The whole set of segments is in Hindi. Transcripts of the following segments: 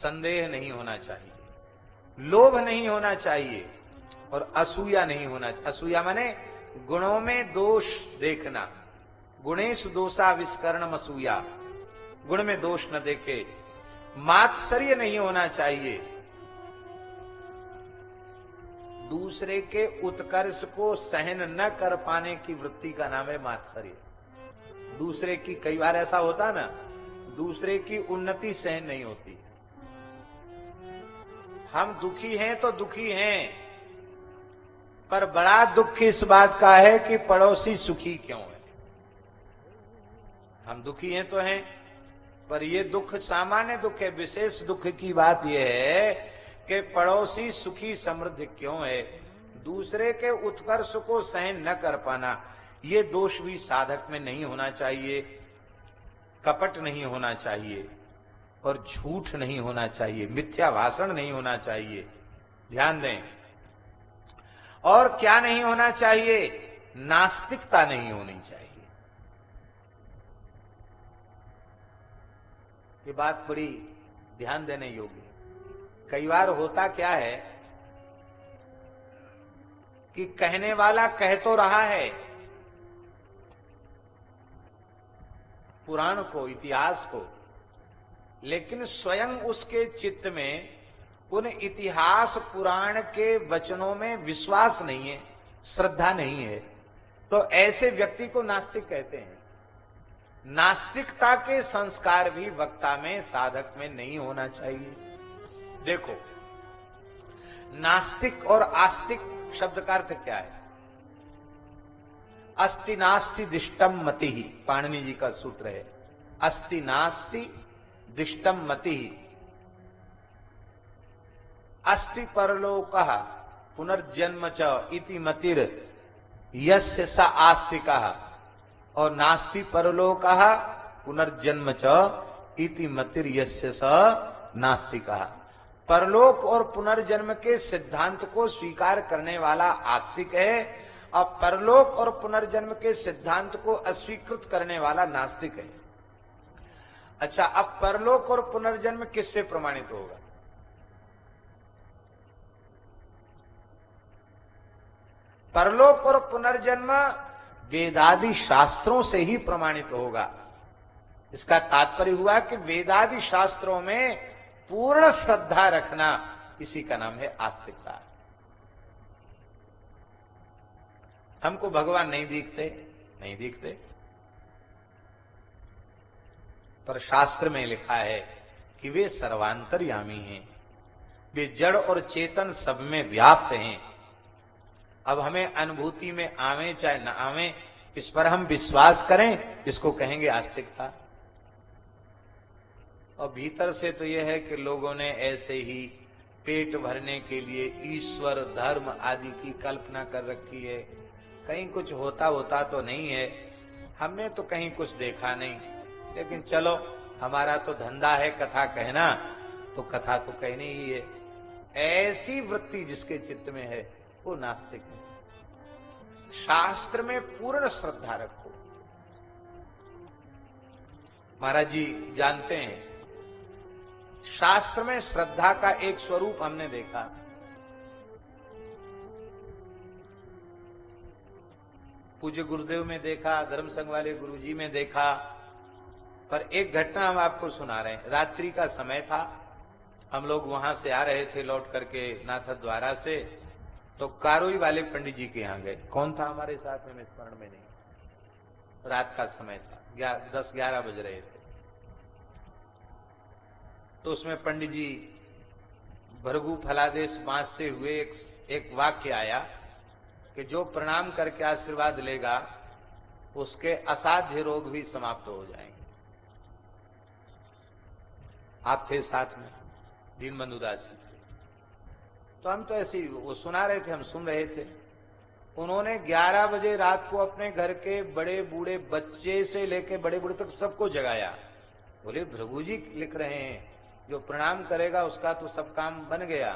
संदेह नहीं होना चाहिए, लोभ नहीं होना चाहिए और असूया नहीं होना चाहिए। असूया माने गुणों में दोष देखना, गुणेश दोषा विस्करणम असूया, गुण में दोष न देखे। मात्सर्य नहीं होना चाहिए, दूसरे के उत्कर्ष को सहन न कर पाने की वृत्ति का नाम है मात्सर्य। दूसरे की, कई बार ऐसा होता ना, दूसरे की उन्नति सहन नहीं होती। हम दुखी हैं तो दुखी हैं, पर बड़ा दुख इस बात का है कि पड़ोसी सुखी क्यों है। हम दुखी हैं तो हैं, पर ये दुख सामान्य दुख है। विशेष दुख की बात यह है कि पड़ोसी सुखी समृद्ध क्यों है। दूसरे के उत्कर्ष को सहन न कर पाना, ये दोष भी साधक में नहीं होना चाहिए। कपट नहीं होना चाहिए और झूठ नहीं होना चाहिए, मिथ्या भाषण नहीं होना चाहिए। ध्यान दें। और क्या नहीं होना चाहिए? नास्तिकता नहीं होनी चाहिए। ये बात बड़ी ध्यान देने योग्य है। कई बार होता क्या है कि कहने वाला कह तो रहा है पुराण को, इतिहास को, लेकिन स्वयं उसके चित्त में उन इतिहास पुराण के वचनों में विश्वास नहीं है, श्रद्धा नहीं है। तो ऐसे व्यक्ति को नास्तिक कहते हैं। नास्तिकता के संस्कार भी वक्ता में, साधक में नहीं होना चाहिए। देखो, नास्तिक और आस्तिक शब्द का अर्थ क्या है? अस्ति नास्ति दिष्टम मति ही, पाणिनि जी का सूत्र है। अस्ति नास्ति दिष्टम मति ही, अस्ति परलोकः पुनर्जन्म च इति मतिर यस्य स आस्तिकः, और नास्ति परलोकः पुनर्जन्म च इति मतिर यस्य स नास्तिकः। परलोक और पुनर्जन्म के सिद्धांत को स्वीकार करने वाला आस्तिक है और परलोक और पुनर्जन्म के सिद्धांत को अस्वीकृत करने वाला नास्तिक है। अच्छा, अब परलोक और पुनर्जन्म किससे प्रमाणित होगा? परलोक और पुनर्जन्म वेदादि शास्त्रों से ही प्रमाणित होगा। इसका तात्पर्य हुआ कि वेदादि शास्त्रों में पूर्ण श्रद्धा रखना, इसी का नाम है आस्तिकता। हमको भगवान नहीं दिखते, पर शास्त्र में लिखा है कि वे सर्वांतर्यामी हैं, वे जड़ और चेतन सब में व्याप्त हैं। अब हमें अनुभूति में आवे चाहे न आवे, इस पर हम विश्वास करें, इसको कहेंगे आस्तिकता। और भीतर से तो यह है कि लोगों ने ऐसे ही पेट भरने के लिए ईश्वर, धर्म आदि की कल्पना कर रखी है। कहीं कुछ होता तो नहीं है, हमने तो कहीं कुछ देखा नहीं, लेकिन चलो हमारा तो धंधा है कथा कहना, तो कथा तो कहनी ही है। ऐसी वृत्ति जिसके चित्त में है वो नास्तिक है। शास्त्र में पूर्ण श्रद्धा रखो। महाराज जी जानते हैं, शास्त्र में श्रद्धा का एक स्वरूप हमने देखा। पूज्य गुरुदेव में देखा, धर्म संघ वाले गुरुजी में देखा, पर एक घटना हम आपको सुना रहे हैं। रात्रि का समय था, हम लोग वहां से आ रहे थे लौट करके नाथ द्वारा से, तो कारोई वाले पंडित जी के यहाँ गए। कौन था हमारे साथ में, स्मरण में नहीं। रात का समय था, 10-11 बज रहे थे। तो उसमें पंडित जी भृगु फलादेश बांचते हुए एक वाक्य आया कि जो प्रणाम करके आशीर्वाद लेगा उसके असाध्य रोग भी समाप्त हो जाएंगे। आप थे साथ में, दीनबंधु दास जी थे। तो हम तो ऐसे ही वो सुना रहे थे, हम सुन रहे थे। उन्होंने 11 बजे रात को अपने घर के बड़े बूढ़े, बच्चे से लेके बड़े बूढ़े तक सबको जगाया। बोले भृगु जी लिख रहे हैं, जो प्रणाम करेगा उसका तो सब काम बन गया।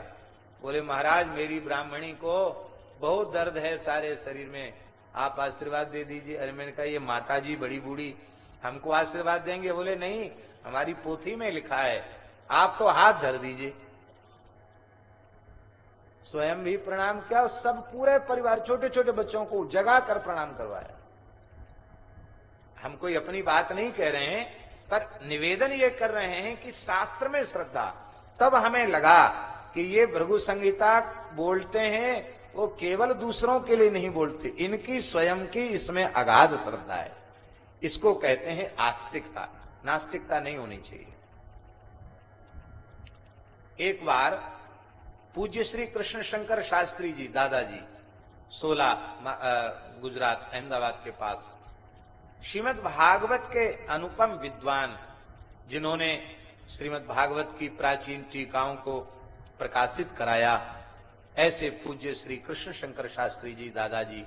बोले महाराज मेरी ब्राह्मणी को बहुत दर्द है सारे शरीर में, आप आशीर्वाद दे दीजिए। अरे मैंने कहा ये माता जी बड़ी बूढ़ी, हमको आशीर्वाद देंगे? बोले नहीं, हमारी पोथी में लिखा है आप तो हाथ धर दीजिए। स्वयं भी प्रणाम किया और सब पूरे परिवार छोटे छोटे बच्चों को जगा कर प्रणाम करवाया। हम कोई अपनी बात नहीं कह रहे हैं, पर निवेदन ये कर रहे हैं कि शास्त्र में श्रद्धा। तब हमें लगा कि ये भृगु संहिता बोलते हैं वो केवल दूसरों के लिए नहीं बोलते, इनकी स्वयं की इसमें अगाध श्रद्धा है। इसको कहते हैं आस्तिकता, नास्तिकता नहीं होनी चाहिए। एक बार पूज्य श्री कृष्ण शंकर शास्त्री जी दादाजी 16 गुजरात अहमदाबाद के पास श्रीमद् भागवत के अनुपम विद्वान, जिन्होंने श्रीमद् भागवत की प्राचीन टीकाओं को प्रकाशित कराया, ऐसे पूज्य श्री कृष्ण शंकर शास्त्री जी दादाजी,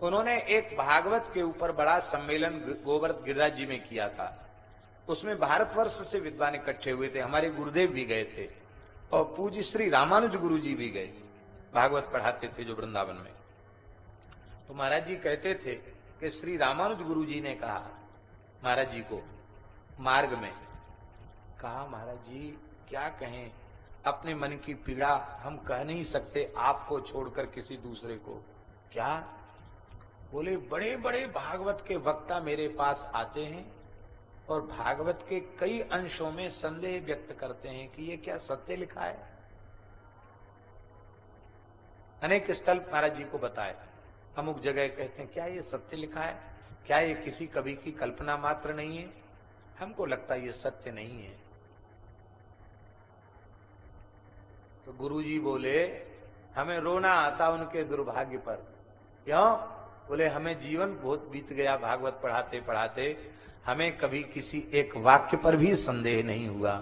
उन्होंने एक भागवत के ऊपर बड़ा सम्मेलन गोवर्धन गिरिराज जी में किया था। उसमें भारतवर्ष से विद्वान इकट्ठे हुए थे, हमारे गुरुदेव भी गए थे और पूज्य श्री रामानुज गुरु जी भी गए, भागवत पढ़ाते थे जो वृंदावन में। तो महाराज जी कहते थे कि श्री रामानुज गुरु जी ने कहा महाराज जी को मार्ग में, कहा महाराज जी क्या कहें, अपने मन की पीड़ा हम कह नहीं सकते आपको छोड़कर किसी दूसरे को। क्या? बोले बड़े बड़े भागवत के वक्ता मेरे पास आते हैं और भागवत के कई अंशों में संदेह व्यक्त करते हैं कि ये क्या सत्य लिखा है। अनेक स्थल महाराज जी को बताए, अमुक जगह कहते हैं क्या ये सत्य लिखा है, क्या ये किसी कवि की कल्पना मात्र नहीं है, हमको लगता है ये सत्य नहीं है। तो गुरुजी बोले हमें रोना आता उनके दुर्भाग्य पर। क्यों? बोले हमें जीवन बहुत बीत गया भागवत पढ़ाते पढ़ाते, हमें कभी किसी एक वाक्य पर भी संदेह नहीं हुआ।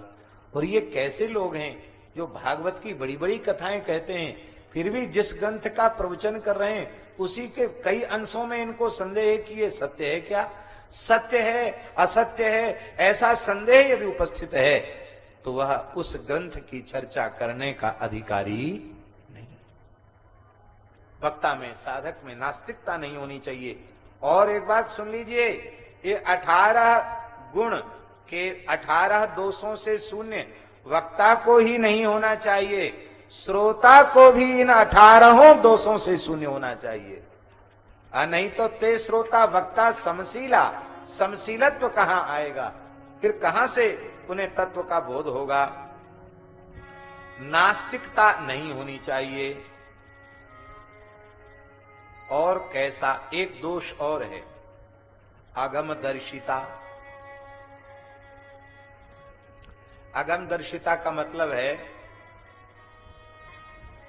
और ये कैसे लोग हैं जो भागवत की बड़ी बड़ी कथाएं कहते हैं, फिर भी जिस ग्रंथ का प्रवचन कर रहे हैं उसी के कई अंशों में इनको संदेह है कि ये सत्य है क्या, सत्य है असत्य है, ऐसा संदेह यदि उपस्थित है तो वह उस ग्रंथ की चर्चा करने का अधिकारी नहीं। वक्ता में, साधक में नास्तिकता नहीं होनी चाहिए। और एक बात सुन लीजिए, ये 18 गुण के 18 दोषों से शून्य वक्ता को ही नहीं होना चाहिए, श्रोता को भी इन 18 दोषों से शून्य होना चाहिए। नहीं तो ते श्रोता वक्ता समशीला, समशीलत्व कहां आएगा, फिर कहां से उन्हें तत्व का बोध होगा। नास्तिकता नहीं होनी चाहिए। और कैसा एक दोष और है, अगमदर्शिता। अगमदर्शिता का मतलब है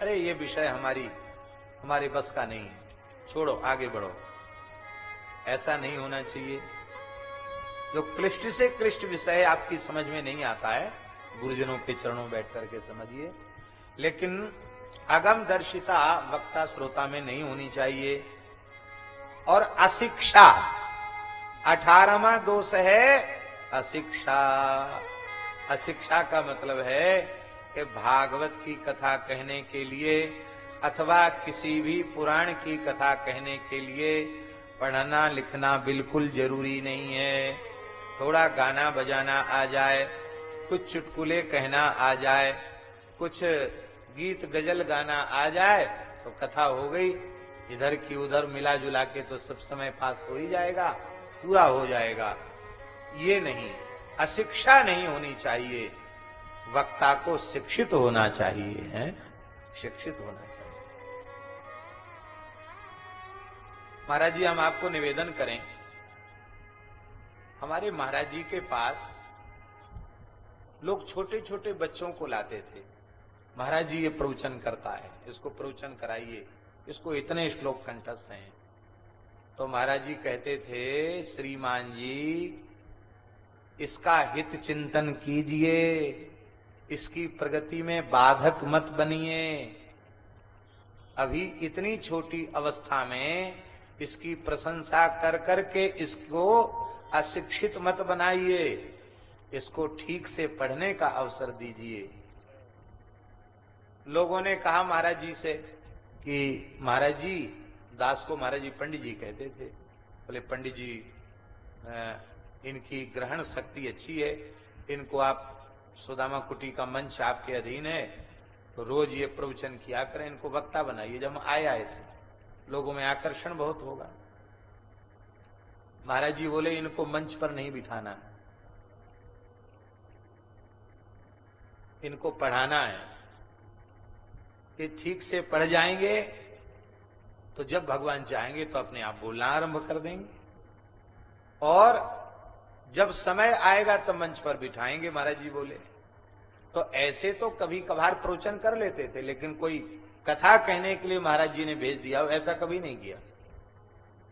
अरे ये विषय हमारे बस का नहीं है, छोड़ो आगे बढ़ो, ऐसा नहीं होना चाहिए। जो क्लिष्ट से क्लिष्ट विषय आपकी समझ में नहीं आता है, गुरुजनों के चरणों बैठ करके समझिए, लेकिन अगमदर्शिता वक्ता श्रोता में नहीं होनी चाहिए। और अशिक्षा, 18वां दोष है अशिक्षा। अशिक्षा का मतलब है कि भागवत की कथा कहने के लिए अथवा किसी भी पुराण की कथा कहने के लिए पढ़ना लिखना बिल्कुल जरूरी नहीं है। थोड़ा गाना बजाना आ जाए, कुछ चुटकुले कहना आ जाए, कुछ गीत गजल गाना आ जाए तो कथा हो गई। इधर की उधर मिला जुला के तो सब समय पास हो ही जाएगा, पूरा हो जाएगा। ये नहीं, अशिक्षा नहीं होनी चाहिए। वक्ता को शिक्षित होना चाहिए, है शिक्षित होना चाहिए। महाराज जी हम आपको निवेदन करें, हमारे महाराज जी के पास लोग छोटे छोटे बच्चों को लाते थे। महाराज जी ये प्रवचन करता है, इसको प्रवचन कराइए, इसको इतने श्लोक कंठस्थ हैं। तो महाराज जी कहते थे श्रीमान जी इसका हित चिंतन कीजिए, इसकी प्रगति में बाधक मत बनिए। अभी इतनी छोटी अवस्था में इसकी प्रशंसा कर करके इसको अशिक्षित मत बनाइए, इसको ठीक से पढ़ने का अवसर दीजिए। लोगों ने कहा महाराज जी से कि महाराज जी, दास को महाराज जी पंडित जी कहते थे, बोले पंडित जी इनकी ग्रहण शक्ति अच्छी है, इनको आप सुदामा कुटी का मंच आपके अधीन है, तो रोज ये प्रवचन किया करें, इनको वक्ता बनाइए। जब हम आए थे लोगों में आकर्षण बहुत होगा। महाराज जी बोले इनको मंच पर नहीं बिठाना, इनको पढ़ाना है। ये ठीक से पढ़ जाएंगे तो जब भगवान चाहेंगे तो अपने आप बोलना आरंभ कर देंगे, और जब समय आएगा तो मंच पर बिठाएंगे। महाराज जी बोले तो ऐसे तो कभी कभार प्रवचन कर लेते थे, लेकिन कोई कथा कहने के लिए महाराज जी ने भेज दिया ऐसा कभी नहीं किया।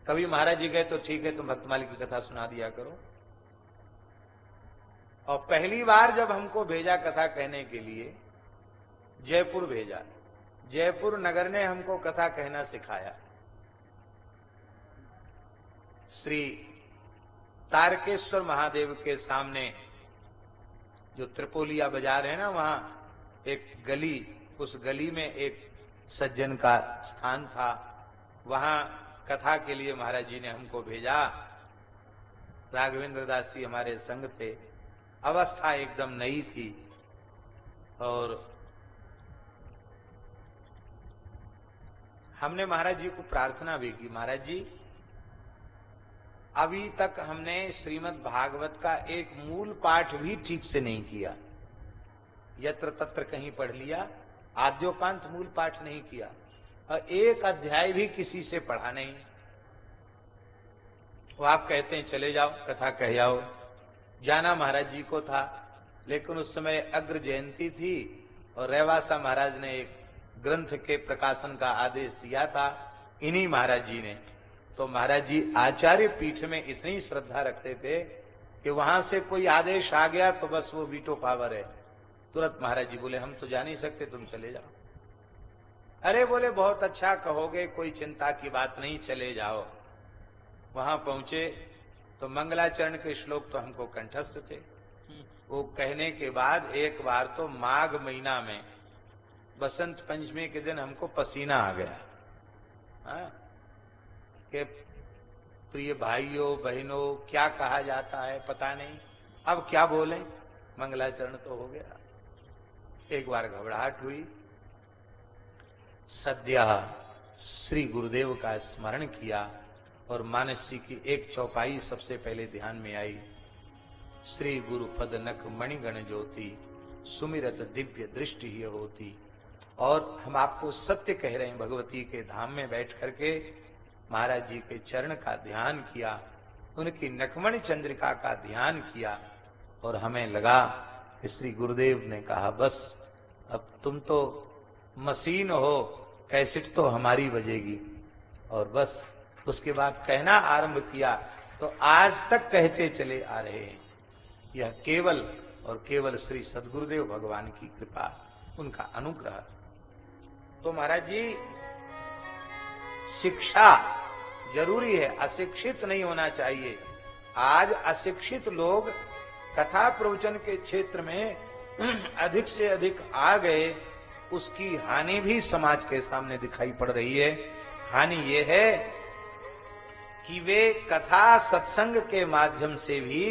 कभी महाराज जी गए तो ठीक है तुम भक्तमाली की कथा सुना दिया करो। और पहली बार जब हमको भेजा कथा कहने के लिए, जयपुर भेजा। जयपुर नगर ने हमको कथा कहना सिखाया। श्री तारकेश्वर महादेव के सामने जो त्रिपोलिया बाजार है ना, वहां एक गली, उस गली में एक सज्जन का स्थान था। वहां कथा के लिए महाराज जी ने हमको भेजा। राघवेंद्र दास जी हमारे संग थे। अवस्था एकदम नई थी, और हमने महाराज जी को प्रार्थना भी की, महाराज जी अभी तक हमने श्रीमद् भागवत का एक मूल पाठ भी ठीक से नहीं किया। यत्र तत्र कहीं पढ़ लिया, आद्योपांत मूल पाठ नहीं किया, और एक अध्याय भी किसी से पढ़ा नहीं। वो आप कहते हैं चले जाओ कथा कह जाओ। जाना महाराज जी को था, लेकिन उस समय अग्र जयंती थी और रेवासा महाराज ने एक ग्रंथ के प्रकाशन का आदेश दिया था, इन्हीं महाराज जी ने। तो महाराज जी आचार्य पीठ में इतनी श्रद्धा रखते थे कि वहां से कोई आदेश आ गया तो बस वो वीटो पावर है। तुरंत महाराज जी बोले हम तो जा नहीं सकते, तुम चले जाओ। अरे बोले बहुत अच्छा कहोगे, कोई चिंता की बात नहीं, चले जाओ। वहां पहुंचे तो मंगलाचरण के श्लोक तो हमको कंठस्थ थे। वो कहने के बाद एक बार तो माघ महीना में बसंत पंचमी के दिन हमको पसीना आ गया। कि प्रिय भाइयों बहनों क्या कहा जाता है पता नहीं, अब क्या बोले, मंगलाचरण तो हो गया। एक बार घबराहट हुई। सद्या श्री गुरुदेव का स्मरण किया और मानस जी की एक चौपाई सबसे पहले ध्यान में आई। श्री गुरु पद नख मणिगण ज्योति सुमिरत दिव्य दृष्टि ही होती। और हम आपको सत्य कह रहे हैं, भगवती के धाम में बैठ करके महाराज जी के चरण का ध्यान किया, उनकी नखमणि चंद्रिका का ध्यान किया, और हमें लगा कि श्री गुरुदेव ने कहा बस अब तुम तो मशीन हो, कैसेट तो हमारी बजेगी। और बस उसके बाद कहना आरंभ किया तो आज तक कहते चले आ रहे हैं। यह केवल और केवल श्री सद्गुरुदेव भगवान की कृपा, उनका अनुग्रह। तो महाराज जी शिक्षा जरूरी है, अशिक्षित नहीं होना चाहिए। आज अशिक्षित लोग कथा प्रवचन के क्षेत्र में अधिक से अधिक आ गए, उसकी हानि भी समाज के सामने दिखाई पड़ रही है। हानि ये है कि वे कथा सत्संग के माध्यम से भी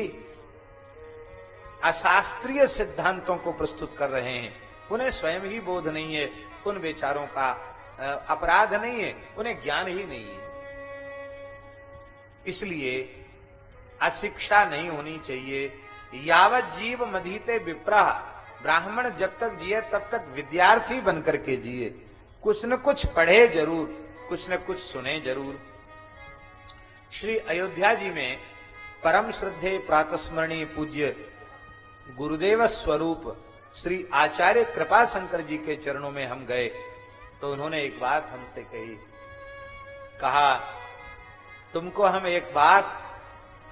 अशास्त्रीय सिद्धांतों को प्रस्तुत कर रहे हैं। उन्हें स्वयं ही बोध नहीं है, उन बेचारों का अपराध नहीं है, उन्हें ज्ञान ही नहीं है। इसलिए अशिक्षा नहीं होनी चाहिए। यावत जीव मधीते विप्रह, ब्राह्मण जब तक जिए तब तक विद्यार्थी बनकर के जिए, कुछ न कुछ पढ़े जरूर, कुछ न कुछ सुने जरूर। श्री अयोध्या जी में परम श्रद्धेय प्रातस्मरणीय पूज्य गुरुदेव स्वरूप श्री आचार्य कृपा शंकर जी के चरणों में हम गए तो उन्होंने एक बात हमसे कही। कहा तुमको हम एक बात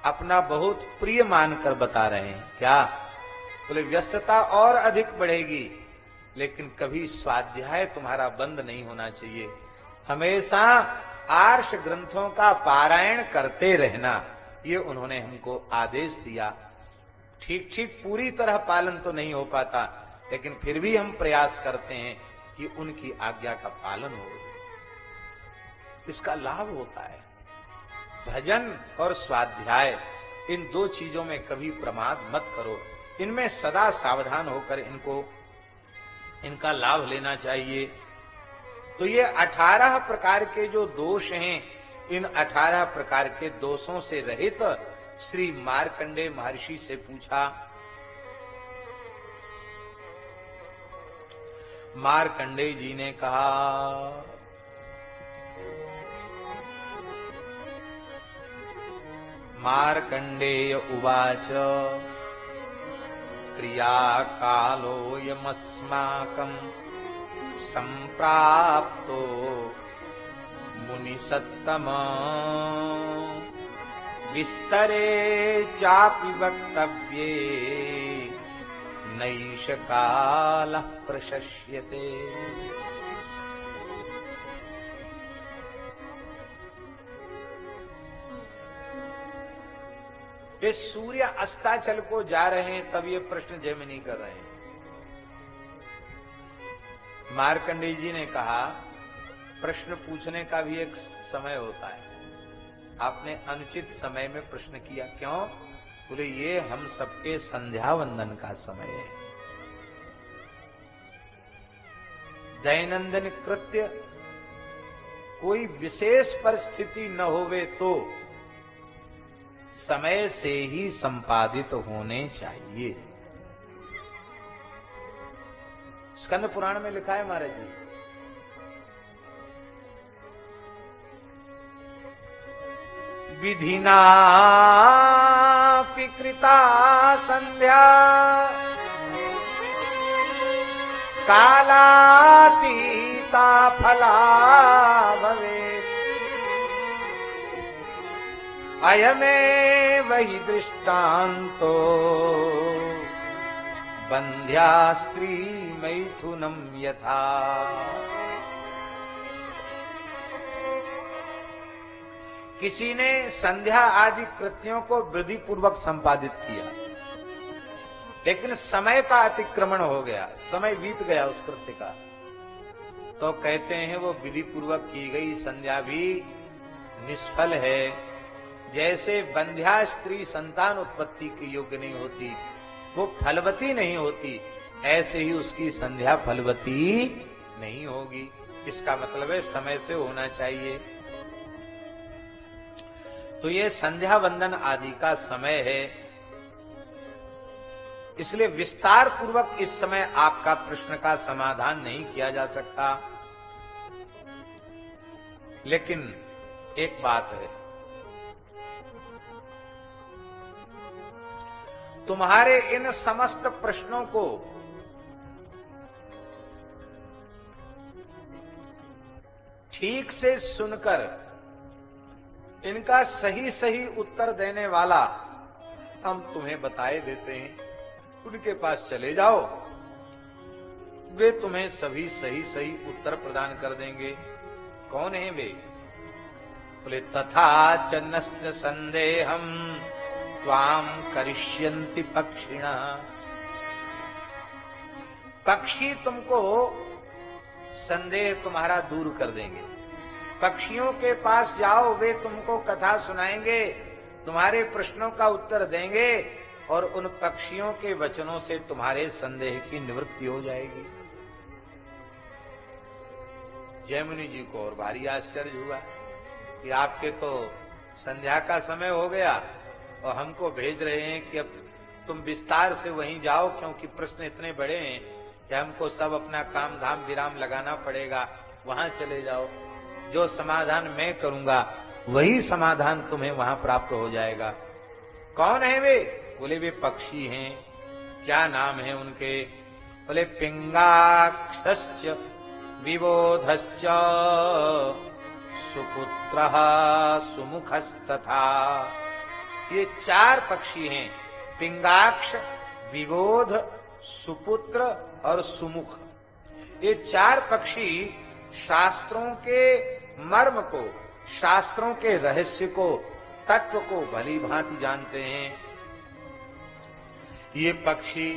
अपना बहुत प्रिय मानकर बता रहे हैं। क्या? बोले व्यस्तता और अधिक बढ़ेगी, लेकिन कभी स्वाध्याय तुम्हारा बंद नहीं होना चाहिए। हमेशा आर्ष ग्रंथों का पारायण करते रहना, ये उन्होंने हमको आदेश दिया। ठीक ठीक पूरी तरह पालन तो नहीं हो पाता, लेकिन फिर भी हम प्रयास करते हैं कि उनकी आज्ञा का पालन हो। इसका लाभ होता है। भजन और स्वाध्याय, इन दो चीजों में कभी प्रमाद मत करो। इनमें सदा सावधान होकर इनका लाभ लेना चाहिए। तो ये 18 प्रकार के जो दोष हैं, इन 18 प्रकार के दोषों से रहित श्री मार्कंडेय महर्षि से पूछा। मार्कंडेय जी ने कहा, मार्कंडेय उवाच क्रिया कालोऽयमस्माकं सम्प्राप्तो मुनिसत्तम विस्तरे चापि वक्तव्ये नैष कालः प्रशस्यते। ये सूर्य अस्ताचल को जा रहे हैं, तब ये प्रश्न जैमिनी कर रहे हैं। मार्कंडेय जी ने कहा, प्रश्न पूछने का भी एक समय होता है। आपने अनुचित समय में प्रश्न किया, क्यों? बोले ये हम सबके संध्या वंदन का समय है। दैनंदिन कृत्य कोई विशेष परिस्थिति न होवे तो समय से ही संपादित होने चाहिए। स्कंद पुराण में लिखा है महाराज जी, विधिना कृता संध्या कालातीता फला भवेत् अयमेव हि दृष्टान्तो बंध्या स्त्री मैथुनम यथा। किसी ने संध्या आदि कृत्यों को विधि पूर्वक संपादित किया, लेकिन समय का अतिक्रमण हो गया, समय बीत गया उस कृत्य का, तो कहते हैं वो विधि पूर्वक की गई संध्या भी निष्फल है। जैसे बंध्या स्त्री संतान उत्पत्ति की योग्य नहीं होती, वो फलवती नहीं होती, ऐसे ही उसकी संध्या फलवती नहीं होगी। इसका मतलब है समय से होना चाहिए। तो ये संध्या वंदन आदि का समय है, इसलिए विस्तार पूर्वक इस समय आपका प्रश्न का समाधान नहीं किया जा सकता। लेकिन एक बात है, तुम्हारे इन समस्त प्रश्नों को ठीक से सुनकर इनका सही सही उत्तर देने वाला हम तुम्हें बताए देते हैं। उनके पास चले जाओ, वे तुम्हें सभी सही सही उत्तर प्रदान कर देंगे। कौन है वे? बोले तथा च नश्च संदेहम त्वाम करिष्यन्ति पक्षिणा। पक्षी तुमको संदेह तुम्हारा दूर कर देंगे। पक्षियों के पास जाओ, वे तुमको कथा सुनाएंगे, तुम्हारे प्रश्नों का उत्तर देंगे और उन पक्षियों के वचनों से तुम्हारे संदेह की निवृत्ति हो जाएगी। जयमुनि जी को और भारी आश्चर्य हुआ कि आपके तो संध्या का समय हो गया और हमको भेज रहे हैं कि अब तुम विस्तार से वहीं जाओ, क्योंकि प्रश्न इतने बड़े हैं कि हमको सब अपना काम धाम विराम लगाना पड़ेगा। वहां चले जाओ, जो समाधान मैं करूंगा वही समाधान तुम्हें वहां प्राप्त हो जाएगा। कौन है वे? बोले वे पक्षी हैं। क्या नाम है उनके? बोले पिंगाक्षश्च विबोधश्च सुपुत्रः सुमुखस्तथा। ये 4 पक्षी हैं, पिंगाक्ष, विबोध, सुपुत्र और सुमुख। ये 4 पक्षी शास्त्रों के मर्म को, शास्त्रों के रहस्य को, तत्व को भली भांति जानते हैं। ये पक्षी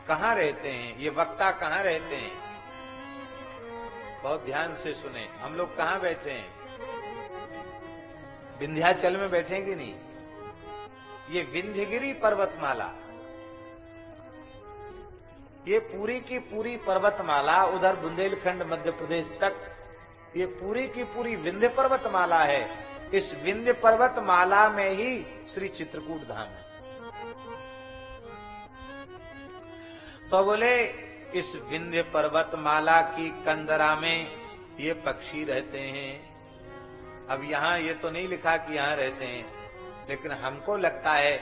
कहाँ रहते हैं? ये वक्ता कहाँ रहते हैं? बहुत ध्यान से सुने। हम लोग कहाँ बैठे हैं? विंध्याचल में बैठेंगे नहीं। ये विंध्यगिरी पर्वतमाला ये पूरी की पूरी पर्वतमाला उधर बुंदेलखंड मध्य प्रदेश तक, ये पूरी की पूरी विंध्य पर्वतमाला है। इस विंध्य पर्वतमाला में ही श्री चित्रकूट धाम है। तो बोले इस विंध्य पर्वतमाला की कंदरा में ये पक्षी रहते हैं। अब यहाँ ये तो नहीं लिखा कि यहाँ रहते हैं, लेकिन हमको लगता है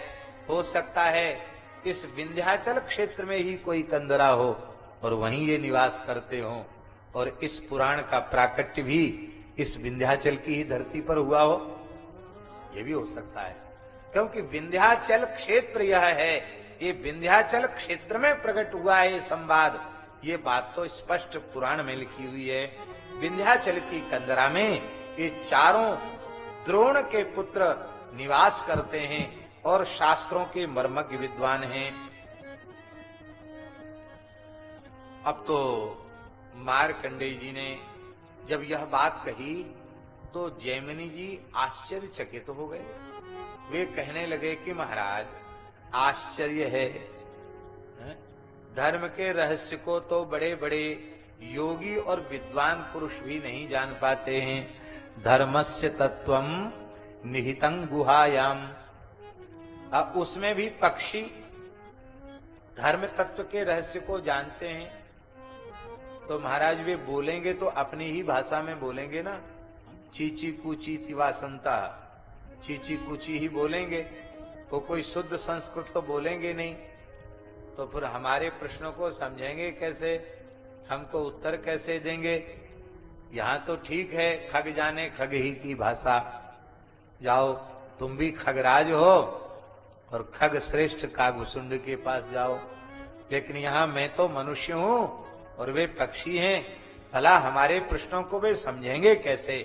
हो सकता है इस विंध्याचल क्षेत्र में ही कोई कंदरा हो और वहीं ये निवास करते हो, और इस पुराण का प्राकट्य भी इस विंध्याचल की ही धरती पर हुआ हो, ये भी हो सकता है। क्योंकि विंध्याचल क्षेत्र यह है, ये विंध्याचल क्षेत्र में प्रकट हुआ है ये संवाद, ये बात तो स्पष्ट पुराण में लिखी हुई है। विंध्याचल की कंदरा में ये चारों द्रोण के पुत्र निवास करते हैं और शास्त्रों के मर्मज्ञ विद्वान हैं। अब तो मार्कंडेय जी ने जब यह बात कही तो जैमिनी जी आश्चर्यचकित हो गए। वे कहने लगे कि महाराज आश्चर्य है, धर्म के रहस्य को तो बड़े बड़े योगी और विद्वान पुरुष भी नहीं जान पाते हैं। धर्मस्य तत्वम निहितं गुहायाम, अब उसमें भी पक्षी धर्म तत्व के रहस्य को जानते हैं। तो महाराज वे बोलेंगे तो अपनी ही भाषा में बोलेंगे ना, चीची कूची तिवासंता, चीची कूची ही बोलेंगे, वो कोई शुद्ध संस्कृत तो बोलेंगे नहीं। तो फिर हमारे प्रश्नों को समझेंगे कैसे, हमको उत्तर कैसे देंगे? यहाँ तो ठीक है खग जाने खग ही की भाषा, जाओ तुम भी खगराज हो और खग श्रेष्ठ कागभुसुंड के पास जाओ, लेकिन यहाँ मैं तो मनुष्य हूँ और वे पक्षी हैं, भला हमारे प्रश्नों को वे समझेंगे कैसे,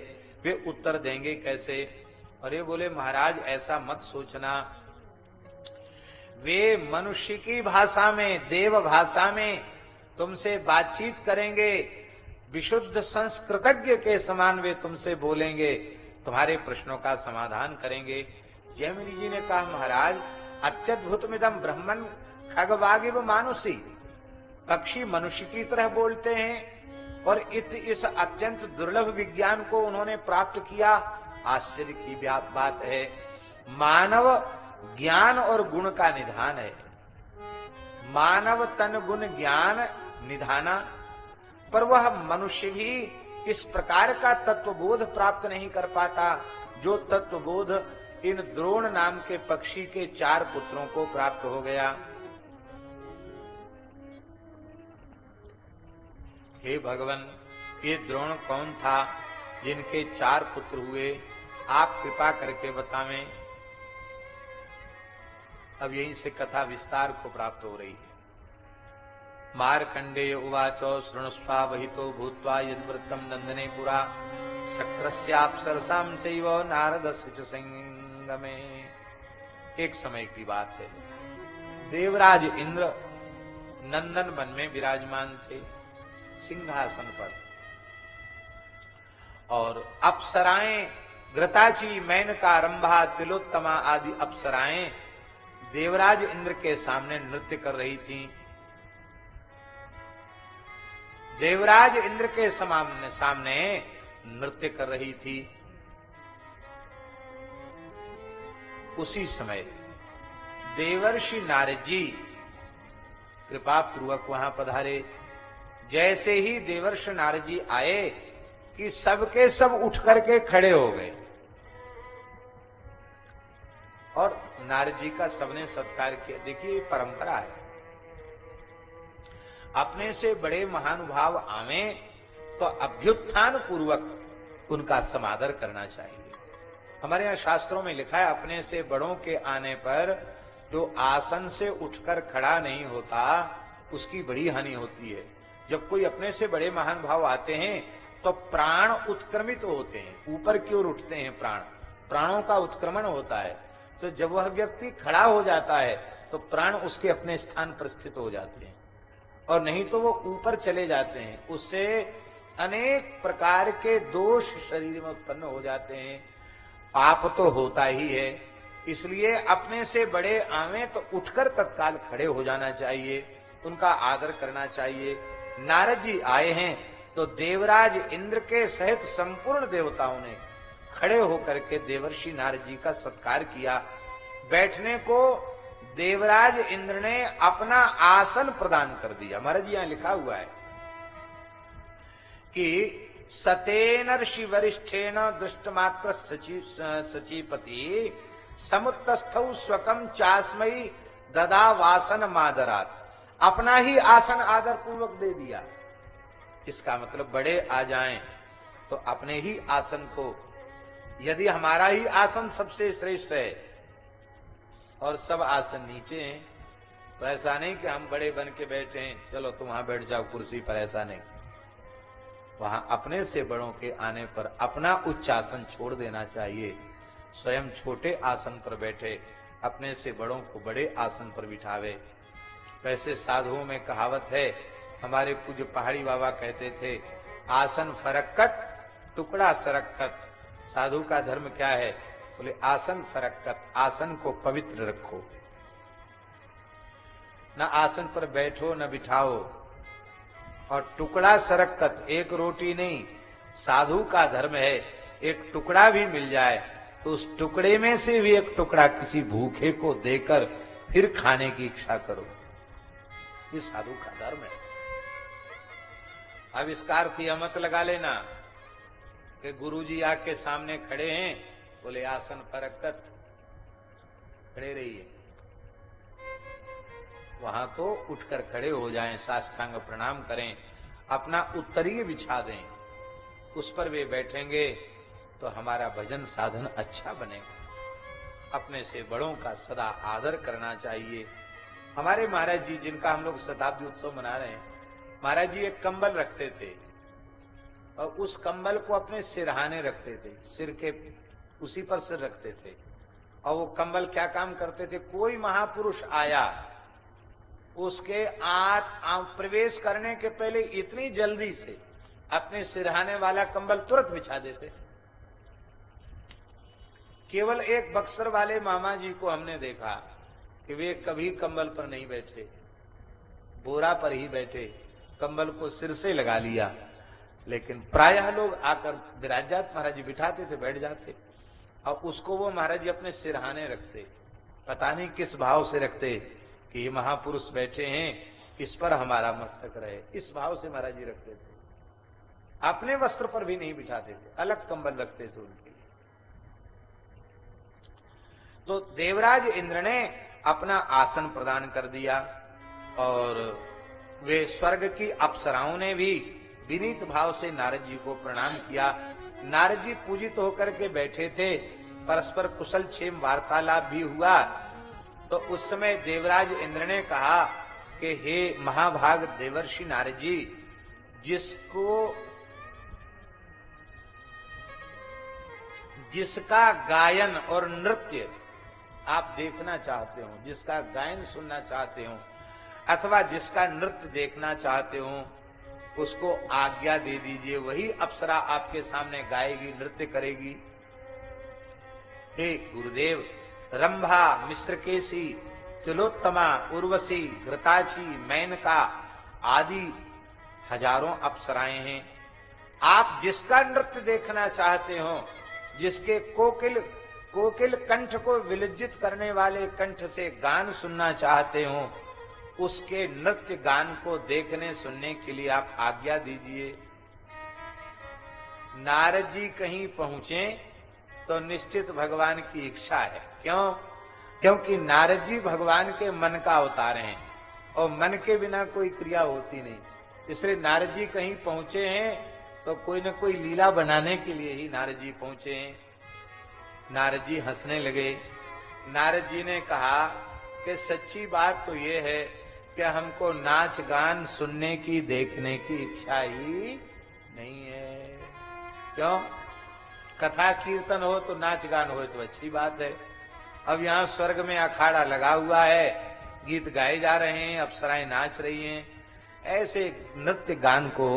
वे उत्तर देंगे कैसे? और ये बोले महाराज ऐसा मत सोचना, वे मनुष्य की भाषा में, देव भाषा में तुमसे बातचीत करेंगे, विशुद्ध संस्कृतज्ञ के समान वे तुमसे बोलेंगे, तुम्हारे प्रश्नों का समाधान करेंगे। जैमिनी जी ने कहा महाराज अत्यद्भुतमिदं ब्रह्मन् खगवागिव मानुषी, पक्षी मनुष्य की तरह बोलते हैं और इस अत्यंत दुर्लभ विज्ञान को उन्होंने प्राप्त किया, आश्चर्य की बात है। मानव ज्ञान और गुण का निधान है, मानव तन गुण ज्ञान निधाना, पर वह मनुष्य भी इस प्रकार का तत्वबोध प्राप्त नहीं कर पाता जो तत्वबोध इन द्रोण नाम के पक्षी के 4 पुत्रों को प्राप्त हो गया। हे भगवान, ये द्रोण कौन था जिनके 4 पुत्र हुए, आप कृपा करके बतावें। अब यहीं से कथा विस्तार को प्राप्त हो रही है। मार्कंडेय उवाचो शृणुष्वा वहितो भूत्वा यद्वृत्तं नंदने पुरा शक्रस्याप्सरसां चैव नारदस्य च संगमे। एक समय की बात है, देवराज इंद्र नंदन वन में विराजमान थे सिंहासन पर, और अप्सराएं घृताची, मेनका, रंभा, तिलोत्तमा आदि अप्सराएं देवराज इंद्र के सामने नृत्य कर रही थीं। देवराज इंद्र के सामने नृत्य कर रही थी। उसी समय देवर्षि नारद जी कृपा पूर्वक वहां पधारे। जैसे ही देवर्षि नारद जी आए कि सबके सब उठ करके खड़े हो गए और नारद जी का सबने सत्कार किया। देखिए परंपरा है, अपने से बड़े महानुभाव आवे तो अभ्युत्थान पूर्वक उनका समादर करना चाहिए। हमारे यहाँ शास्त्रों में लिखा है अपने से बड़ों के आने पर जो आसन से उठकर खड़ा नहीं होता उसकी बड़ी हानि होती है। जब कोई अपने से बड़े महान भाव आते हैं तो प्राण उत्क्रमित होते हैं, ऊपर की ओर उठते हैं, प्राणों का उत्क्रमण होता है। तो जब वह व्यक्ति खड़ा हो जाता है तो प्राण उसके अपने स्थान पर स्थित हो जाते हैं, और नहीं तो वो ऊपर चले जाते हैं। उससे अनेक प्रकार के दोष शरीर में उत्पन्न हो जाते हैं, पाप तो होता ही है। इसलिए अपने से बड़े आवे तो उठकर तत्काल खड़े हो जाना चाहिए। उनका आदर करना चाहिए। नारद जी आए हैं तो देवराज इंद्र के सहित संपूर्ण देवताओं ने खड़े होकर के देवर्षि नारद जी का सत्कार किया। बैठने को देवराज इंद्र ने अपना आसन प्रदान कर दिया। महाराज जी यहां लिखा हुआ है कि सतेन ऋषि वरिष्ठेन दृष्टमात्र सचीपति समुत्तस्थौ स्वकम चास्मयी ददा वासन मादरात। अपना ही आसन आदर पूर्वक दे दिया। इसका मतलब बड़े आ जाएं तो अपने ही आसन को, यदि हमारा ही आसन सबसे श्रेष्ठ है और सब आसन नीचे हैं, तो ऐसा नहीं कि हम बड़े बन के बैठे हैं, चलो तुम वहां बैठ जाओ कुर्सी पर, ऐसा नहीं। वहां अपने से बड़ों के आने पर अपना उच्च आसन छोड़ देना चाहिए। स्वयं छोटे आसन पर बैठे, अपने से बड़ों को बड़े आसन पर बिठावे। वैसे साधुओं में कहावत है, हमारे पूज्य पहाड़ी बाबा कहते थे, आसन फरक्कट टुकड़ा सरक्कट। साधु का धर्म क्या है? बोले आसन फरक्कट, आसन को पवित्र रखो, न आसन पर बैठो न बिठाओ। और टुकड़ा सरक्कत, एक रोटी नहीं, साधु का धर्म है एक टुकड़ा भी मिल जाए तो उस टुकड़े में से भी एक टुकड़ा किसी भूखे को देकर फिर खाने की इच्छा करो। ये साधु का धर्म है। अब इसका अर्थ यह मत लगा लेना कि गुरुजी आके सामने खड़े हैं, बोले आसन पर रखकर खड़े रहिए। वहां तो उठकर खड़े हो जाएं, साष्टांग प्रणाम करें, अपना उत्तरीय बिछा दें, उस पर वे बैठेंगे तो हमारा भजन साधन अच्छा बनेगा। अपने से बड़ों का सदा आदर करना चाहिए। हमारे महाराज जी, जिनका हम लोग शताब्दी उत्सव मना रहे हैं, महाराज जी एक कंबल रखते थे और उस कंबल को अपने सिरहाने रखते थे, सिर के उसी पर सिर रखते थे। और वो कंबल क्या काम करते थे? कोई महापुरुष आया, उसके प्रवेश करने के पहले इतनी जल्दी से अपने सिरहाने वाला कंबल तुरंत बिछा देते। केवल एक बक्सर वाले मामा जी को हमने देखा कि वे कभी कंबल पर नहीं बैठे, बोरा पर ही बैठे, कंबल को सिर से लगा लिया। लेकिन प्रायः लोग आकर विराजात महाराज जी बिठाते थे, बैठ जाते, और उसको वो महाराज जी अपने सिरहाने रखते। पता नहीं किस भाव से रखते कि ये महापुरुष बैठे हैं, इस पर हमारा मस्तक रहे, इस भाव से महाराज जी रखते थे। अपने वस्त्र पर भी नहीं बिठाते थे, अलग कंबल रखते थे उनके लिए। तो देवराज इंद्र ने अपना आसन प्रदान कर दिया और वे स्वर्ग की अप्सराओं ने भी विनीत भाव से नारद जी को प्रणाम किया। नारद जी पूजित होकर के बैठे थे, परस्पर कुशल क्षेम वार्तालाप भी हुआ। तो उस समय देवराज इंद्र ने कहा कि हे महाभाग देवर्षि नारद जी, जिसका गायन और नृत्य आप देखना चाहते हो, जिसका गायन सुनना चाहते हो अथवा जिसका नृत्य देखना चाहते हो, उसको आज्ञा दे दीजिए, वही अप्सरा आपके सामने गाएगी, नृत्य करेगी। हे गुरुदेव, रंभा, मिश्रकेशी, तिलोत्तमा, उर्वशी, घृताची, मेनका आदि हजारों अप्सराएं हैं। आप जिसका नृत्य देखना चाहते हो, जिसके कोकिल कंठ को विलज्जित करने वाले कंठ से गान सुनना चाहते हो, उसके नृत्य गान को देखने सुनने के लिए आप आज्ञा दीजिए। नारद जी कहीं पहुंचे तो निश्चित भगवान की इच्छा है। क्यों? क्योंकि नारद जी भगवान के मन का अवतार हैं और मन के बिना कोई क्रिया होती नहीं। इसलिए नारद जी कहीं पहुंचे हैं तो कोई न कोई लीला बनाने के लिए ही नारद जी पहुंचे हैं। नारद जी हंसने लगे। नारद जी ने कहा कि सच्ची बात तो ये है कि हमको नाच गान सुनने की, देखने की इच्छा ही नहीं है। क्यों? कथा कीर्तन हो तो नाच गान हो तो अच्छी बात है। अब यहाँ स्वर्ग में अखाड़ा लगा हुआ है, गीत गाए जा रहे हैं, अप्सराएं नाच रही हैं, ऐसे नृत्य गान को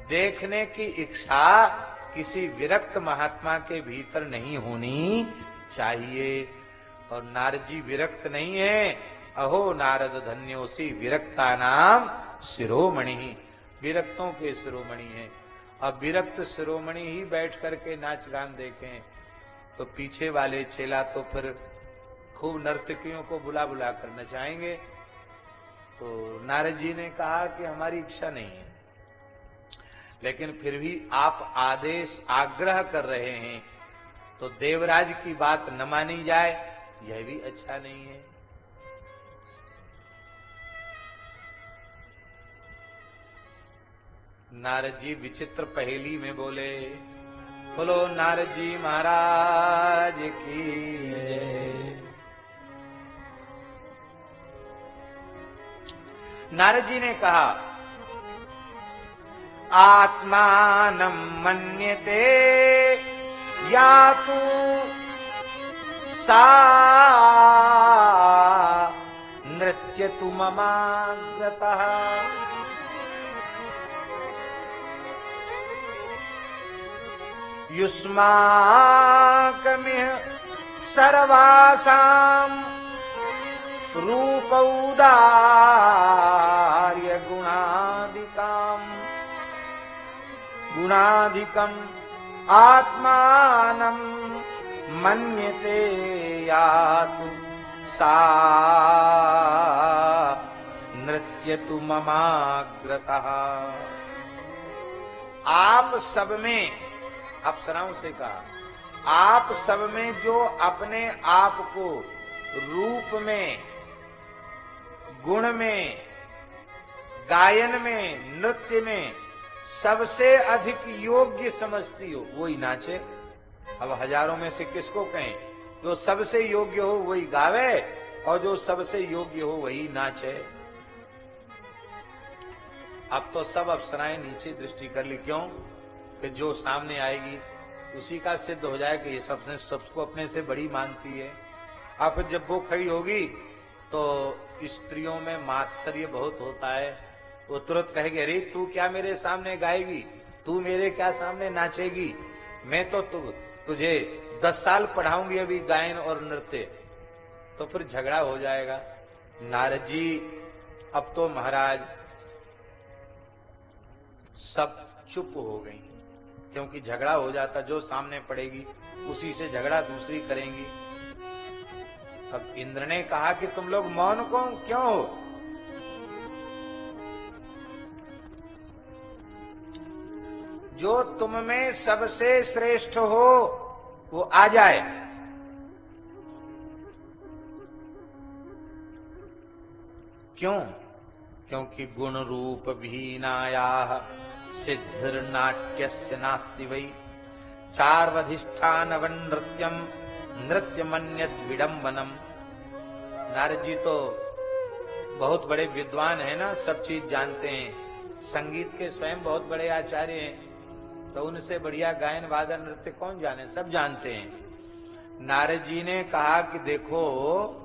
देखने की इच्छा किसी विरक्त महात्मा के भीतर नहीं होनी चाहिए। और नारद जी विरक्त नहीं है, अहो नारद धन्योसी विरक्ता नाम शिरोमणि, विरक्तों के शिरोमणि है। अब विरक्त शिरोमणि ही बैठ करके नाच गान देखें तो पीछे वाले चेला तो फिर खूब नर्तकियों को बुला बुला कर नचाएंगे। तो नारद जी ने कहा कि हमारी इच्छा नहीं है, लेकिन फिर भी आप आदेश आग्रह कर रहे हैं तो देवराज की बात न मानी जाए, यह भी अच्छा नहीं है। नारद जी विचित्र पहेली में बोले, बोलो नारद जी महाराज की जय। नारद जी ने कहा, आत्मानं मन्यते या तु सा नृत्यतु ममागतः, युष्माकमिह सर्वासां रूपौदार्य गुणाधिकम् आत्मानं मन्यते यातु सा नृत्यतु ममाग्रतः। आप सब में, अप्सराओं से कहा, आप सब में जो अपने आप को रूप में, गुण में, गायन में, नृत्य में सबसे अधिक योग्य समझती हो वही नाचे। अब हजारों में से किसको कहें? जो सबसे योग्य हो वही गावे और जो सबसे योग्य हो वही नाचे। अब तो सब अप्सराएं नीचे दृष्टि कर ली, क्यों कि जो सामने आएगी उसी का सिद्ध हो जाए कि ये सबको अपने से बड़ी मानती है। अब जब वो खड़ी होगी तो स्त्रियों में मात्सर्य बहुत होता है, वो तुरंत कहेगी, अरे तू क्या मेरे सामने गाएगी, तू मेरे क्या सामने नाचेगी, मैं तो तुझे 10 साल पढ़ाऊंगी अभी गायन और नृत्य। तो फिर झगड़ा हो जाएगा। नारद जी अब तो महाराज सब चुप हो गई, क्योंकि झगड़ा हो जाता, जो सामने पड़ेगी उसी से झगड़ा दूसरी करेंगी। अब इंद्र ने कहा कि तुम लोग मौन क्यों हो? जो तुम में सबसे श्रेष्ठ हो वो आ जाए। क्यों? क्योंकि गुण रूप विहीनायाः सिद्धिर्नाट्यस्य नास्ति वै, चार्वधिष्ठानवन् नृत्यम नृत्यमन्यद् विडम्बनम। नारद जी तो बहुत बड़े विद्वान हैं ना, सब चीज जानते हैं, संगीत के स्वयं बहुत बड़े आचार्य हैं, तो उनसे बढ़िया गायन वादन नृत्य कौन जाने, सब जानते हैं। नारद जी ने कहा कि देखो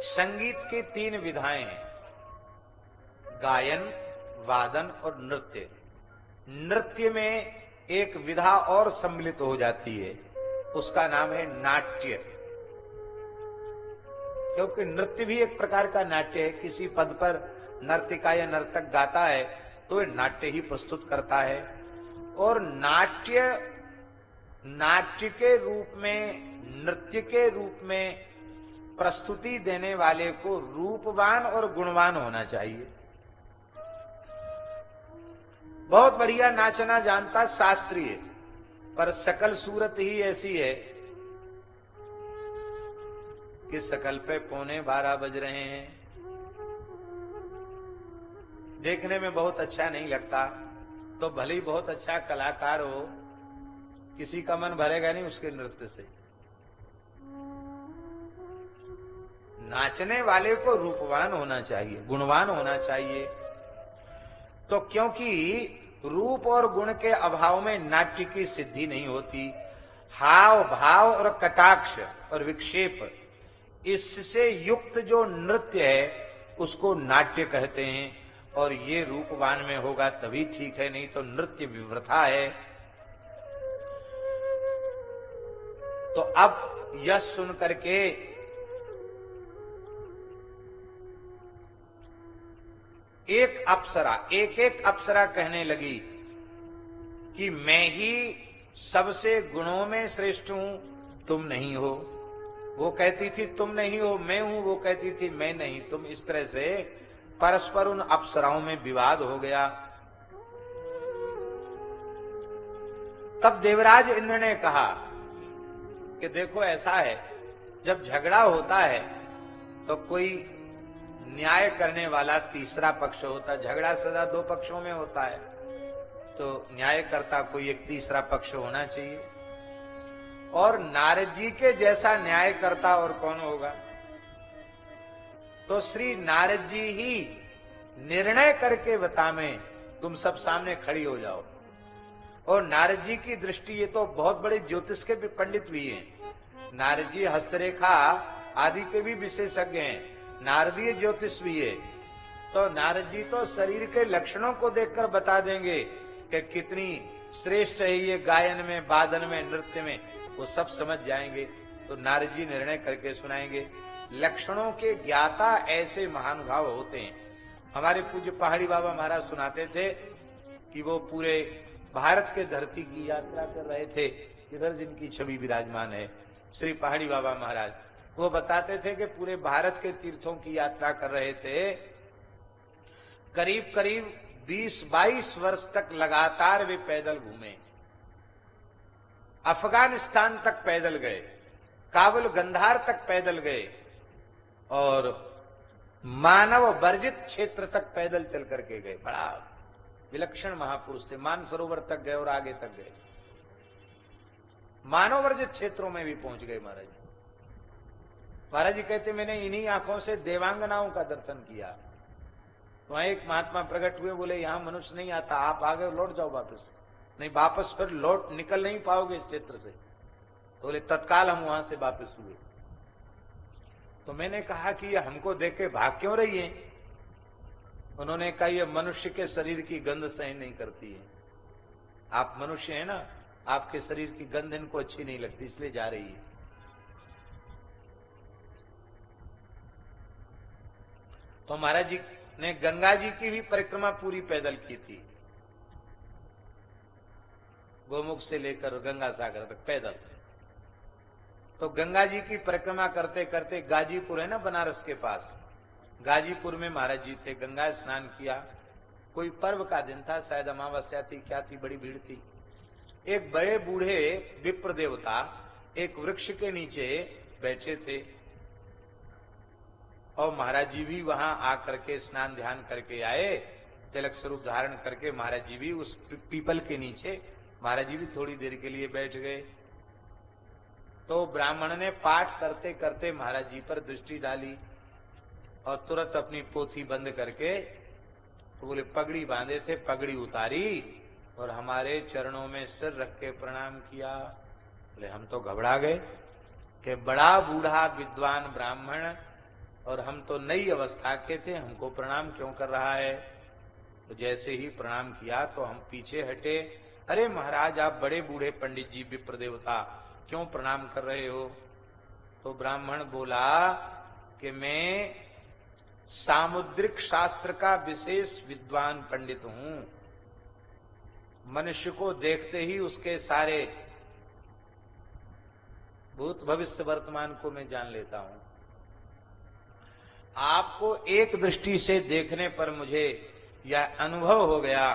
संगीत की 3 विधाएं हैं, गायन, वादन और नृत्य। नृत्य में एक विधा और सम्मिलित हो जाती है, उसका नाम है नाट्य। क्योंकि नृत्य भी एक प्रकार का नाट्य है। किसी पद पर नर्तिका या नर्तक गाता है तो वह नाट्य ही प्रस्तुत करता है। और नाट्य के रूप में, नृत्य के रूप में प्रस्तुति देने वाले को रूपवान और गुणवान होना चाहिए। बहुत बढ़िया नाचना जानता शास्त्रीय, पर सकल सूरत ही ऐसी है कि सकल पे 11:45 बज रहे हैं, देखने में बहुत अच्छा नहीं लगता। तो भले ही बहुत अच्छा कलाकार हो, किसी का मन भरेगा नहीं उसके नृत्य से। नाचने वाले को रूपवान होना चाहिए, गुणवान होना चाहिए। तो क्योंकि रूप और गुण के अभाव में नाट्य की सिद्धि नहीं होती। हाव भाव और कटाक्ष और विक्षेप, इससे युक्त जो नृत्य है उसको नाट्य कहते हैं। और ये रूपवान में होगा तभी ठीक है, नहीं तो नृत्य विवृथा है। तो अब यह सुन करके एक एक अप्सरा कहने लगी कि मैं ही सबसे गुणों में श्रेष्ठ हूं, तुम नहीं हो। वो कहती थी तुम नहीं हो, मैं हूं। वो कहती थी मैं नहीं, तुम। इस तरह से परस्पर उन अप्सराओं में विवाद हो गया। तब देवराज इंद्र ने कहा कि देखो ऐसा है, जब झगड़ा होता है तो कोई न्याय करने वाला तीसरा पक्ष होता है। झगड़ा सदा दो पक्षों में होता है, तो न्यायकर्ता कोई एक तीसरा पक्ष होना चाहिए। और नारद जी के जैसा न्यायकर्ता और कौन होगा? तो श्री नारद जी ही निर्णय करके बतावें, तुम सब सामने खड़ी हो जाओ। और नारद जी की दृष्टि, ये तो बहुत बड़े ज्योतिष के भी पंडित भी हैं। नारद जी हस्तरेखा आदि के भी विशेषज्ञ हैं, नारदीय ज्योतिष भी है। तो नारद जी तो शरीर के लक्षणों को देखकर बता देंगे कि कितनी श्रेष्ठ है ये गायन में, वादन में, नृत्य में, वो सब समझ जाएंगे। तो नारद जी निर्णय करके सुनाएंगे। लक्षणों के ज्ञाता ऐसे महानुभाव होते हैं। हमारे पूज्य पहाड़ी बाबा महाराज सुनाते थे कि वो पूरे भारत के धरती की यात्रा कर रहे थे। इधर जिनकी छवि विराजमान है श्री पहाड़ी बाबा महाराज, वो बताते थे कि पूरे भारत के तीर्थों की यात्रा कर रहे थे। करीब करीब 20-22 वर्ष तक लगातार वे पैदल घूमे। अफगानिस्तान तक पैदल गए, काबुल गंधार तक पैदल गए, और मानव वर्जित क्षेत्र तक पैदल चल करके गए। बड़ा विलक्षण महापुरुष थे। मानसरोवर तक गए और आगे तक गए। मानव वर्जित क्षेत्रों में भी पहुंच गए महाराज जी। महाराज जी कहते मैंने इन्हीं आंखों से देवांगनाओं का दर्शन किया। वहां एक महात्मा प्रकट हुए, बोले यहां मनुष्य नहीं आता, आप आ गए, लौट जाओ वापस। नहीं, वापस फिर लौट निकल नहीं पाओगे इस क्षेत्र से। तो बोले तत्काल हम वहां से वापस हुए। तो मैंने कहा कि ये हमको देख के भाग क्यों रही है? उन्होंने कहा ये मनुष्य के शरीर की गंध सहन नहीं करती है। आप मनुष्य हैं ना, आपके शरीर की गंध इनको अच्छी नहीं लगती, इसलिए जा रही है। तो महाराज जी ने गंगा जी की भी परिक्रमा पूरी पैदल की थी, गोमुख से लेकर गंगा सागर तक पैदल। तो गंगा जी की परिक्रमा करते करते गाजीपुर है ना बनारस के पास, गाजीपुर में महाराज जी थे। गंगा स्नान किया, कोई पर्व का दिन था, शायद अमावस्या थी, क्या थी, बड़ी भीड़ थी। एक बड़े बूढ़े विप्र देवता एक वृक्ष के नीचे बैठे थे, और महाराज जी भी वहां आकर के स्नान ध्यान करके आए। तिलक स्वरूप धारण करके महाराज जी भी उस पीपल के नीचे, महाराज जी भी थोड़ी देर के लिए बैठ गए। तो ब्राह्मण ने पाठ करते करते महाराज जी पर दृष्टि डाली और तुरंत अपनी पोथी बंद करके, तो बोले पगड़ी बांधे थे, पगड़ी उतारी और हमारे चरणों में सिर रख के प्रणाम किया। बोले हम तो घबरा गए कि बड़ा बूढ़ा विद्वान ब्राह्मण, और हम तो नई अवस्था के थे, हमको प्रणाम क्यों कर रहा है? तो जैसे ही प्रणाम किया तो हम पीछे हटे। अरे महाराज आप बड़े बूढ़े पंडित जी विप्र देवता, क्यों प्रणाम कर रहे हो? तो ब्राह्मण बोला कि मैं सामुद्रिक शास्त्र का विशेष विद्वान पंडित हूं। मनुष्य को देखते ही उसके सारे भूत भविष्य वर्तमान को मैं जान लेता हूं। आपको एक दृष्टि से देखने पर मुझे यह अनुभव हो गया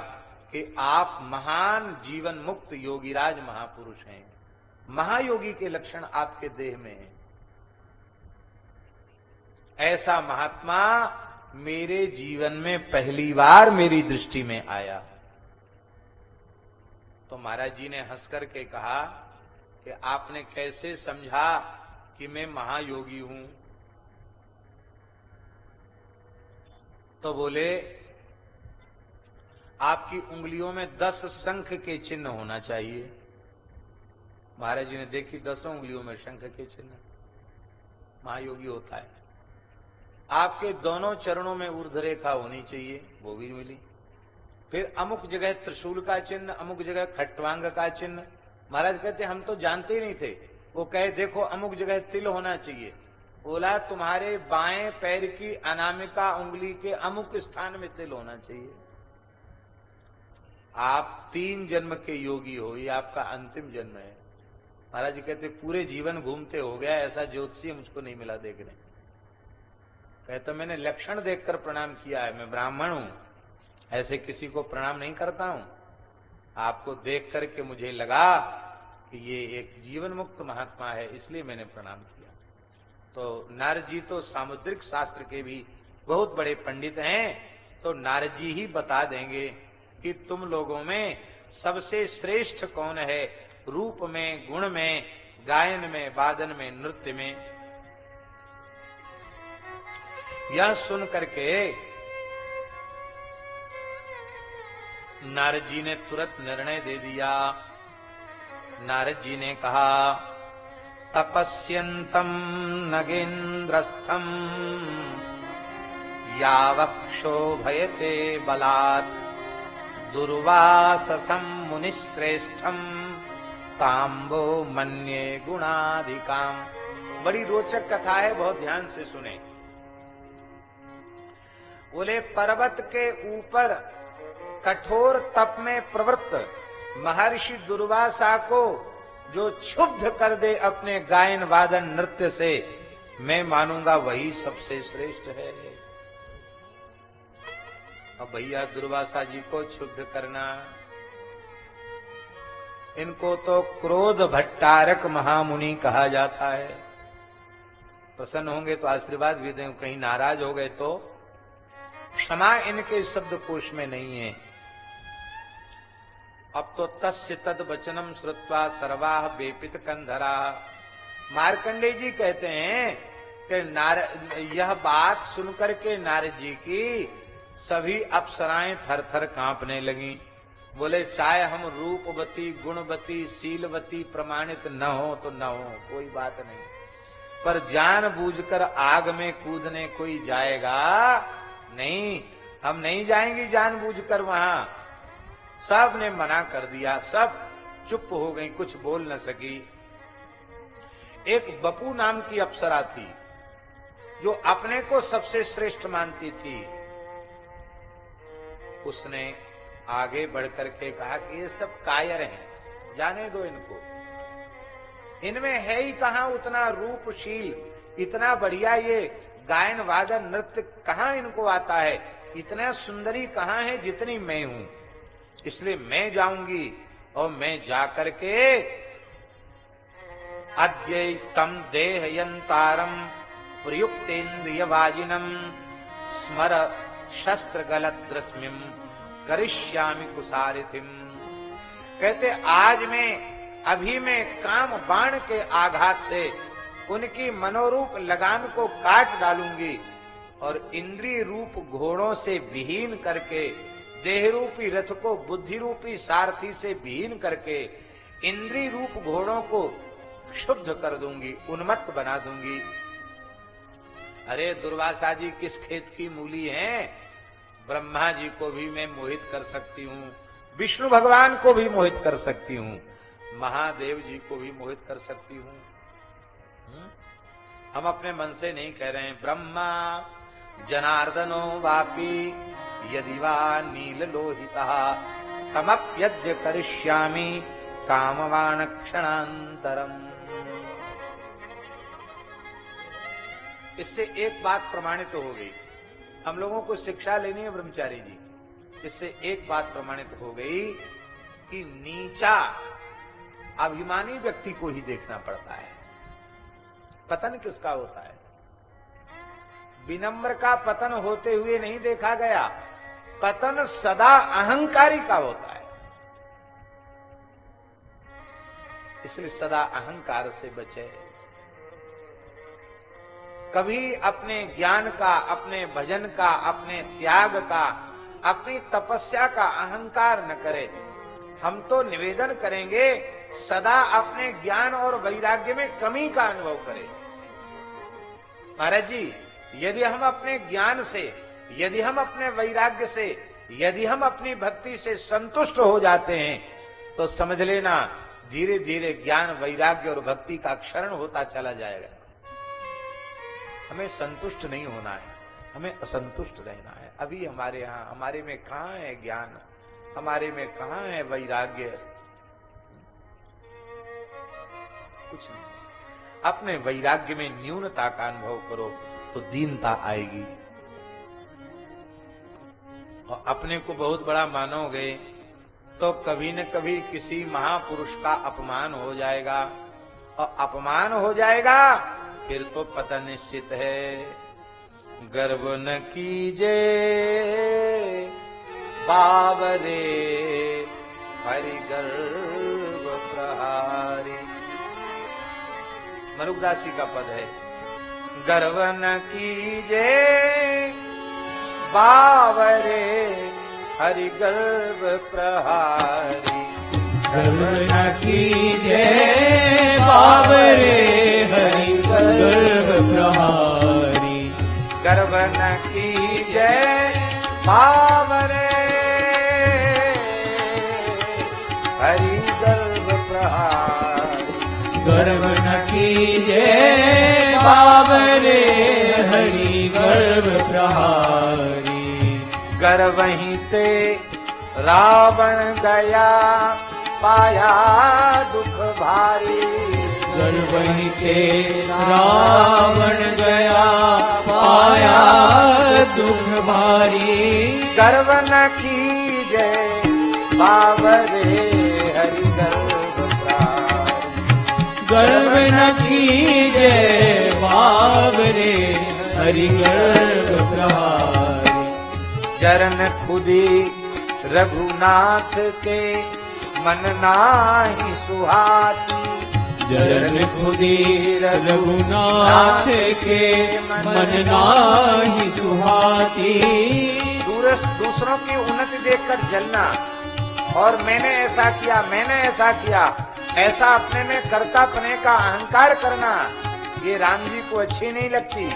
कि आप महान जीवन मुक्त योगीराज महापुरुष हैं। महायोगी के लक्षण आपके देह में हैं। ऐसा महात्मा मेरे जीवन में पहली बार मेरी दृष्टि में आया। तो महाराज जी ने हंस करके कहा कि आपने कैसे समझा कि मैं महायोगी हूं? तो बोले आपकी उंगलियों में 10 शंख के चिन्ह होना चाहिए। महाराज जी ने देखी 10 उंगलियों में शंख के चिन्ह, महायोगी होता है। आपके दोनों चरणों में ऊर्ध्व रेखा होनी चाहिए, वो भी मिली। फिर अमुक जगह त्रिशूल का चिन्ह, अमुक जगह खट्वांग का चिन्ह। महाराज कहते हम तो जानते ही नहीं थे वो कहे देखो अमुक जगह तिल होना चाहिए, बोला तुम्हारे बाएं पैर की अनामिका उंगली के अमुक स्थान में तिल होना चाहिए। आप 3 जन्म के योगी हो, ये आपका अंतिम जन्म है। महाराज जी कहते पूरे जीवन घूमते हो गया, ऐसा ज्योतिषी मुझको नहीं मिला देखने। कहते मैंने लक्षण देखकर प्रणाम किया है, मैं ब्राह्मण हूं, ऐसे किसी को प्रणाम नहीं करता हूं। आपको देख करके मुझे लगा कि ये एक जीवन मुक्त महात्मा है, इसलिए मैंने प्रणाम किया। तो नारद जी तो सामुद्रिक शास्त्र के भी बहुत बड़े पंडित हैं, तो नारद जी ही बता देंगे कि तुम लोगों में सबसे श्रेष्ठ कौन है, रूप में, गुण में, गायन में, वादन में, नृत्य में। यह सुन करके नारद जी ने तुरंत निर्णय दे दिया। नारद जी ने कहा तपस्यन्तम नगेन्द्रस्थम यावक्षोभयते बलात् दुर्वाससं मुनिश्रेष्ठम तांबो मन्ये गुणाधिकाम। बड़ी रोचक कथा है, बहुत ध्यान से सुने। बोले पर्वत के ऊपर कठोर तप में प्रवृत्त महर्षि दुर्वासा को जो क्षुब्ध कर दे अपने गायन वादन नृत्य से, मैं मानूंगा वही सबसे श्रेष्ठ है। अब भैया दुर्वासा जी को क्षुब्ध करना, इनको तो क्रोध भट्टारक महामुनि कहा जाता है। प्रसन्न होंगे तो आशीर्वाद भी दें, कहीं नाराज हो गए तो क्षमा इनके शब्दकोश में नहीं है। अब तो तस्य तद वचनम श्रुत्वा सर्वाः बेपित कंधरा। मार्कंडेय जी कहते हैं कि यह बात सुनकर के नारद जी की सभी अप्सराएं थर थर कांपने लगी। बोले चाहे हम रूपवती, गुणवती, शीलवती प्रमाणित न हो तो न हो, कोई बात नहीं, पर जानबूझकर आग में कूदने कोई जाएगा नहीं, हम नहीं जाएंगे जानबूझकर वहां। सब ने मना कर दिया, सब चुप हो गई, कुछ बोल न सकी। एक बपू नाम की अप्सरा थी जो अपने को सबसे श्रेष्ठ मानती थी। उसने आगे बढ़कर के कहा कि ये सब कायर हैं, जाने दो इनको, इनमें है ही कहां उतना रूपशील, इतना बढ़िया ये गायन वादन नृत्य कहां इनको आता है, इतना सुंदरी कहां है जितनी मैं हूं। इसलिए मैं जाऊंगी और मैं जाकर के अद्य तम देहयंतारम प्रयुक्तेन्द्रियवाजिनम स्मर शस्त्र गलद्रश्मिम करिष्यामि कुसारिथिम। कहते आज अभी मैं काम बाण के आघात से उनकी मनोरूप लगाम को काट डालूंगी और इंद्रिय रूप घोड़ों से विहीन करके, देह रूपी रथ को बुद्धि रूपी सारथी से विहीन करके इंद्रिय रूप घोड़ों को क्षुब्ध कर दूंगी, उन्मत्त बना दूंगी। अरे दुर्वासा जी किस खेत की मूली हैं, ब्रह्मा जी को भी मैं मोहित कर सकती हूँ, विष्णु भगवान को भी मोहित कर सकती हूँ, महादेव जी को भी मोहित कर सकती हूँ। हम अपने मन से नहीं कह रहे हैं। ब्रह्मा जनार्दनो वापी यदि वा नील लोहिता तमप्यद्य करिष्यामि कामवान क्षणांतरम। इससे एक बात प्रमाणित हो गई, हम लोगों को शिक्षा लेनी है ब्रह्मचारी जी, इससे एक बात प्रमाणित हो गई कि नीचा अभिमानी व्यक्ति को ही देखना पड़ता है, पतन किसका होता है। विनम्र का पतन होते हुए नहीं देखा गया, पतन सदा अहंकारी का होता है। इसलिए सदा अहंकार से बचे, कभी अपने ज्ञान का, अपने भजन का, अपने त्याग का, अपनी तपस्या का अहंकार न करे। हम तो निवेदन करेंगे सदा अपने ज्ञान और वैराग्य में कमी का अनुभव करें। महाराज जी, यदि हम अपने ज्ञान से, यदि हम अपने वैराग्य से, यदि हम अपनी भक्ति से संतुष्ट हो जाते हैं तो समझ लेना धीरे धीरे ज्ञान वैराग्य और भक्ति का क्षरण होता चला जाएगा। हमें संतुष्ट नहीं होना है, हमें असंतुष्ट रहना है। अभी हमारे यहाँ, हमारे में कहाँ है ज्ञान, हमारे में कहाँ है वैराग्य, कुछ नहीं। अपने वैराग्य में न्यूनता का अनुभव करो तो दीनता आएगी, और अपने को बहुत बड़ा मानोगे तो कभी न कभी किसी महापुरुष का अपमान हो जाएगा, और अपमान हो जाएगा फिर तो पतन निश्चित है। गर्व न कीजे बावरे हरि गर्व प्रहारी, मरुदासी का पद है। गर्व न कीजे बावरे हरि गर्व प्रहारी, गर्व न कीजे बावरे हरि गर्व प्रहारी, गर्व न कीजे बावरे हरि गर्व प्रहारी, गर्व न कीजे बावरे हरि गर्व प्रहारी, गर्व ही ते रावण गया पाया दुख भारी, गर्व ही के रावण गया पाया दुख भारी, गर्व न कीजे बावरे हरि गर्व प्रहारी, गर्व न कीजे बावरे हरि गर्व प्रहारी, चरण खुदी रघुनाथ के मन नाही सुहाती, चरण खुदी रघुनाथ के मन नाही सुहाती, दूसरों की उन्नति देखकर जलना और मैंने ऐसा किया, मैंने ऐसा किया, ऐसा अपने में कर्तापने का अहंकार करना, ये राम जी को अच्छी नहीं लगती।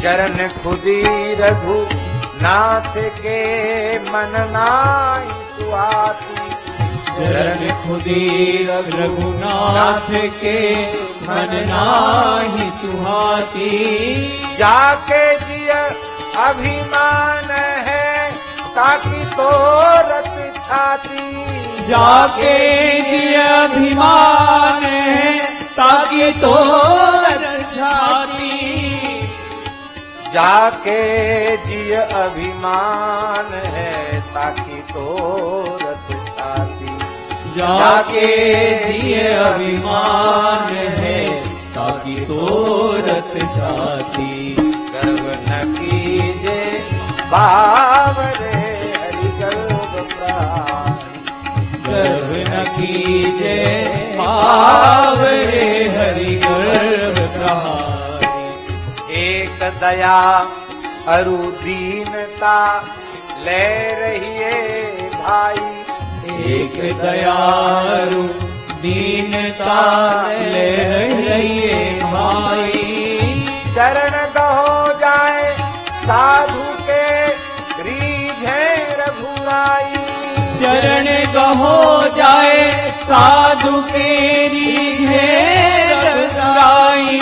चरण खुदी रघुनाथ के मन नाही सुहाती, चरण खुदी रघुनाथ के मन नाही सुहाती, जाके जिय अभिमान है ताकि तो रत छाती, जाके जिय अभिमान है ताकि तो छाती, जाके जिय अभिमान है ताकि तो रत छाती, जाके जिय अभिमान है ताकि तोरत छाती, गर्व न कीजे बावरे हरि गर्व प्रहारी, गर्व न कीजे बावरे हरि गर्व प्रहारी, एक दया अरु दीनता ले रहिए भाई, एक दयालु दीनता ले रहिए भाई, चरण गहो जाए साधु के रीझे रघुराई, चरण गहो जाए साधु के रीझे रघुराई,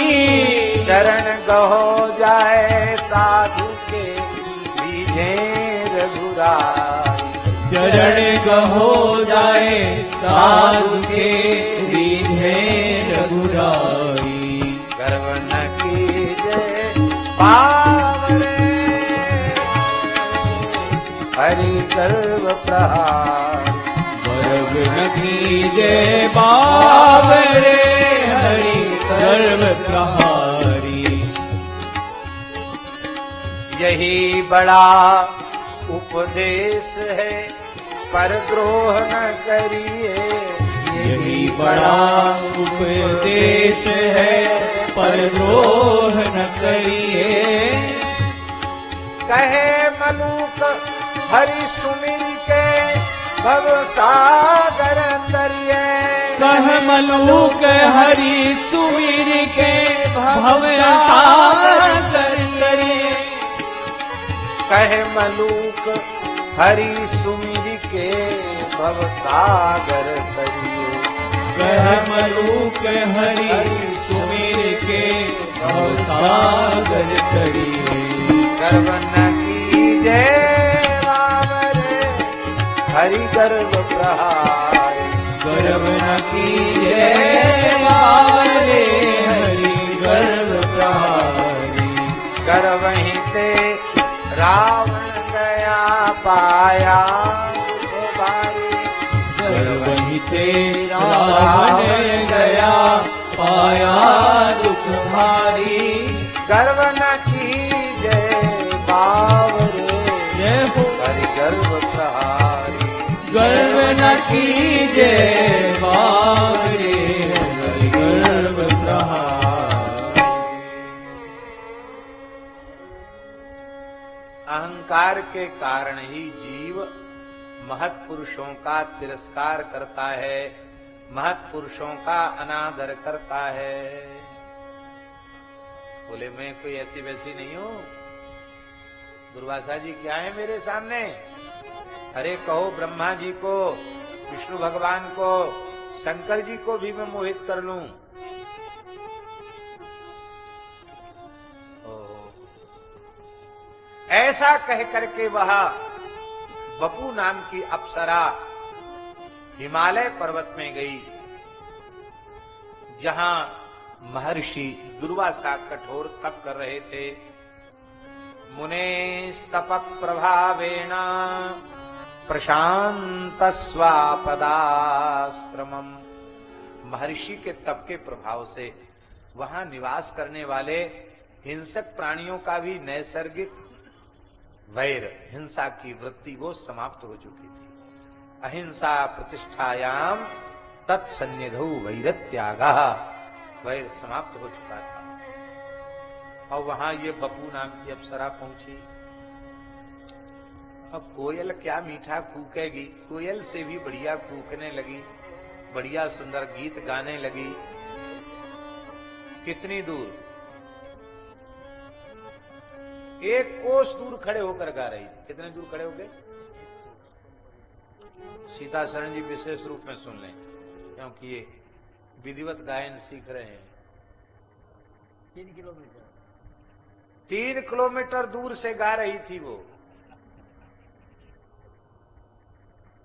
चरण गहो जाए साधु के रीझे रघुराई, चरण गहो जाए साधु के रीझे रघुराई, गर्व न कीजे बावरे हरि गर्व प्रहारी, गर्व न कीजे बावरे हरि गर्व प्रहारी, यही बड़ा उपदेश है परद्रोह न करिए, यही बड़ा उपदेश है परद्रोह न करिए, कहे मलूक हरि सुमिर के भव सागर तरिए, कह मलूक हरि सुमिर के भव सागर तरिए, कहे मलूक हरि सुमिर के भव सागर तरिए, कह मलूक हरि सुमिर के भवसागर तरिए। गर्व न कीजे बावरे हरि गर्व प्रहार। गर्व न कीजे बावरे हरि गर्व प्रहारी। गर्व ही से रावण गया पाया भारी। गर्व ही से रावण गया पाया दुख भारी। गर्व न कीजे बावरे जय हो हरि गर्व प्रहारी। गर्व न कीजे बावरे हरि गर्व प्रहारी। अहंकार के कारण ही जीव महत् पुरुषों का तिरस्कार करता है, महत् पुरुषों का अनादर करता है। बोले मैं कोई ऐसी वैसी नहीं हूं। दुर्वासा जी क्या है मेरे सामने? अरे कहो ब्रह्मा जी को, विष्णु भगवान को, शंकर जी को भी मैं मोहित कर लूं। ऐसा कह करके वह बपू नाम की अप्सरा हिमालय पर्वत में गई, जहां महर्षि दुर्वासा कठोर तप कर रहे थे। मुनेस्तप प्रभावेण प्रशांत स्वापदाश्रमम्। महर्षि के तप के प्रभाव से वहां निवास करने वाले हिंसक प्राणियों का भी नैसर्गिक वैर, हिंसा की वृत्ति वो समाप्त हो चुकी थी। अहिंसा प्रतिष्ठायाम तत्सन्निधौ वैरत्यागः। वैर समाप्त हो चुका था। और वहां ये बपू नाम की अप्सरा पहुंची। अब कोयल क्या मीठा कूकेगी, कोयल से भी बढ़िया कूकने लगी, बढ़िया सुंदर गीत गाने लगी। कितनी दूर? एक कोस दूर खड़े होकर गा रही थी। कितने दूर खड़े होके? सीता शरण जी विशेष रूप में सुन लें, क्योंकि ये विधिवत गायन सीख रहे हैं। 3 किलोमीटर दूर से गा रही थी वो।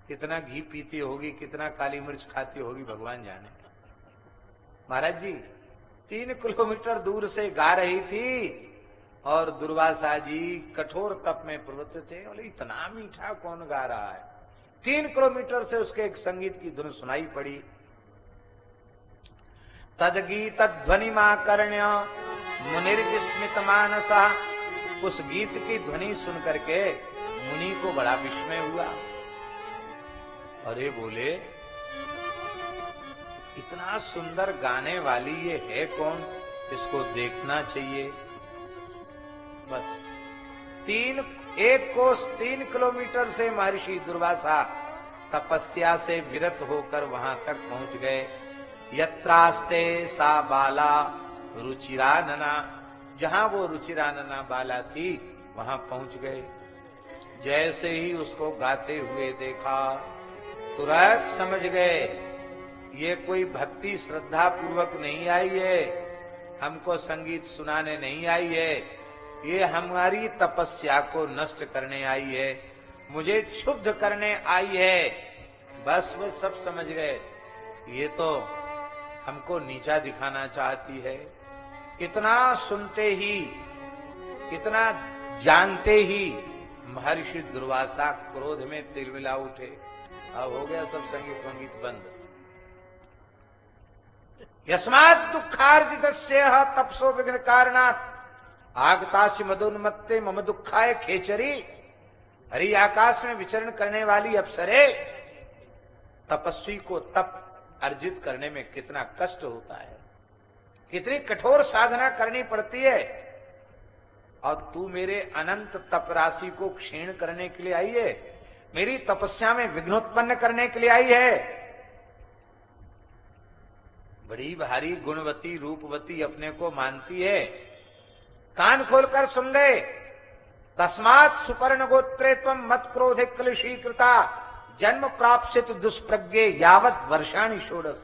कितना घी पीती होगी, कितना काली मिर्च खाती होगी, भगवान जाने। महाराज जी 3 किलोमीटर दूर से गा रही थी और दुर्वासा जी कठोर तप में प्रवृत्त थे। बोले इतना मीठा कौन गा रहा है? 3 किलोमीटर से उसके एक संगीत की धुन सुनाई पड़ी। तदगीत ध्वनिमाकर्ण्य मुनिर्विस्मित मानसा। उस गीत की ध्वनि सुन करके मुनि को बड़ा विस्मय हुआ। अरे बोले इतना सुंदर गाने वाली ये है कौन? इसको देखना चाहिए। बस 3 किलोमीटर से महर्षि दुर्वासा तपस्या से विरत होकर वहां तक पहुंच गए। यत्रास्ते सा बाला रुचिरानना। जहां वो रुचिरानना बाला थी वहां पहुंच गए। जैसे ही उसको गाते हुए देखा तुरंत समझ गए ये कोई भक्ति श्रद्धा पूर्वक नहीं आई है, हमको संगीत सुनाने नहीं आई है, ये हमारी तपस्या को नष्ट करने आई है, मुझे क्षुब्ध करने आई है। बस वो सब समझ गए ये तो हमको नीचा दिखाना चाहती है। इतना सुनते ही, इतना जानते ही महर्षि दुर्वासा क्रोध में तिलमिला उठे। अब हो गया सब संगीत संगीत बंद। यस्मात् दुःखार्जितस्य तपसो विघ्न कारणात् आगतासि मदोन्मत्ते मम दुःखाय खेचरी। हरि आकाश में विचरण करने वाली अप्सरे, तपस्वी को तप अर्जित करने में कितना कष्ट होता है, कितनी कठोर साधना करनी पड़ती है, और तू मेरे अनंत तप राशि को क्षीण करने के लिए आई है, मेरी तपस्या में विघ्नोत्पन्न करने के लिए आई है। बड़ी भारी गुणवती रूपवती अपने को मानती है। कान खोलकर सुन ले। तस्मात् सुपर्ण गोत्रे त्वं मत क्रोधे क्लेशीकृता जन्म प्राप्स्यति दुष्प्रज्ञे यावत् वर्षाणि षोडश।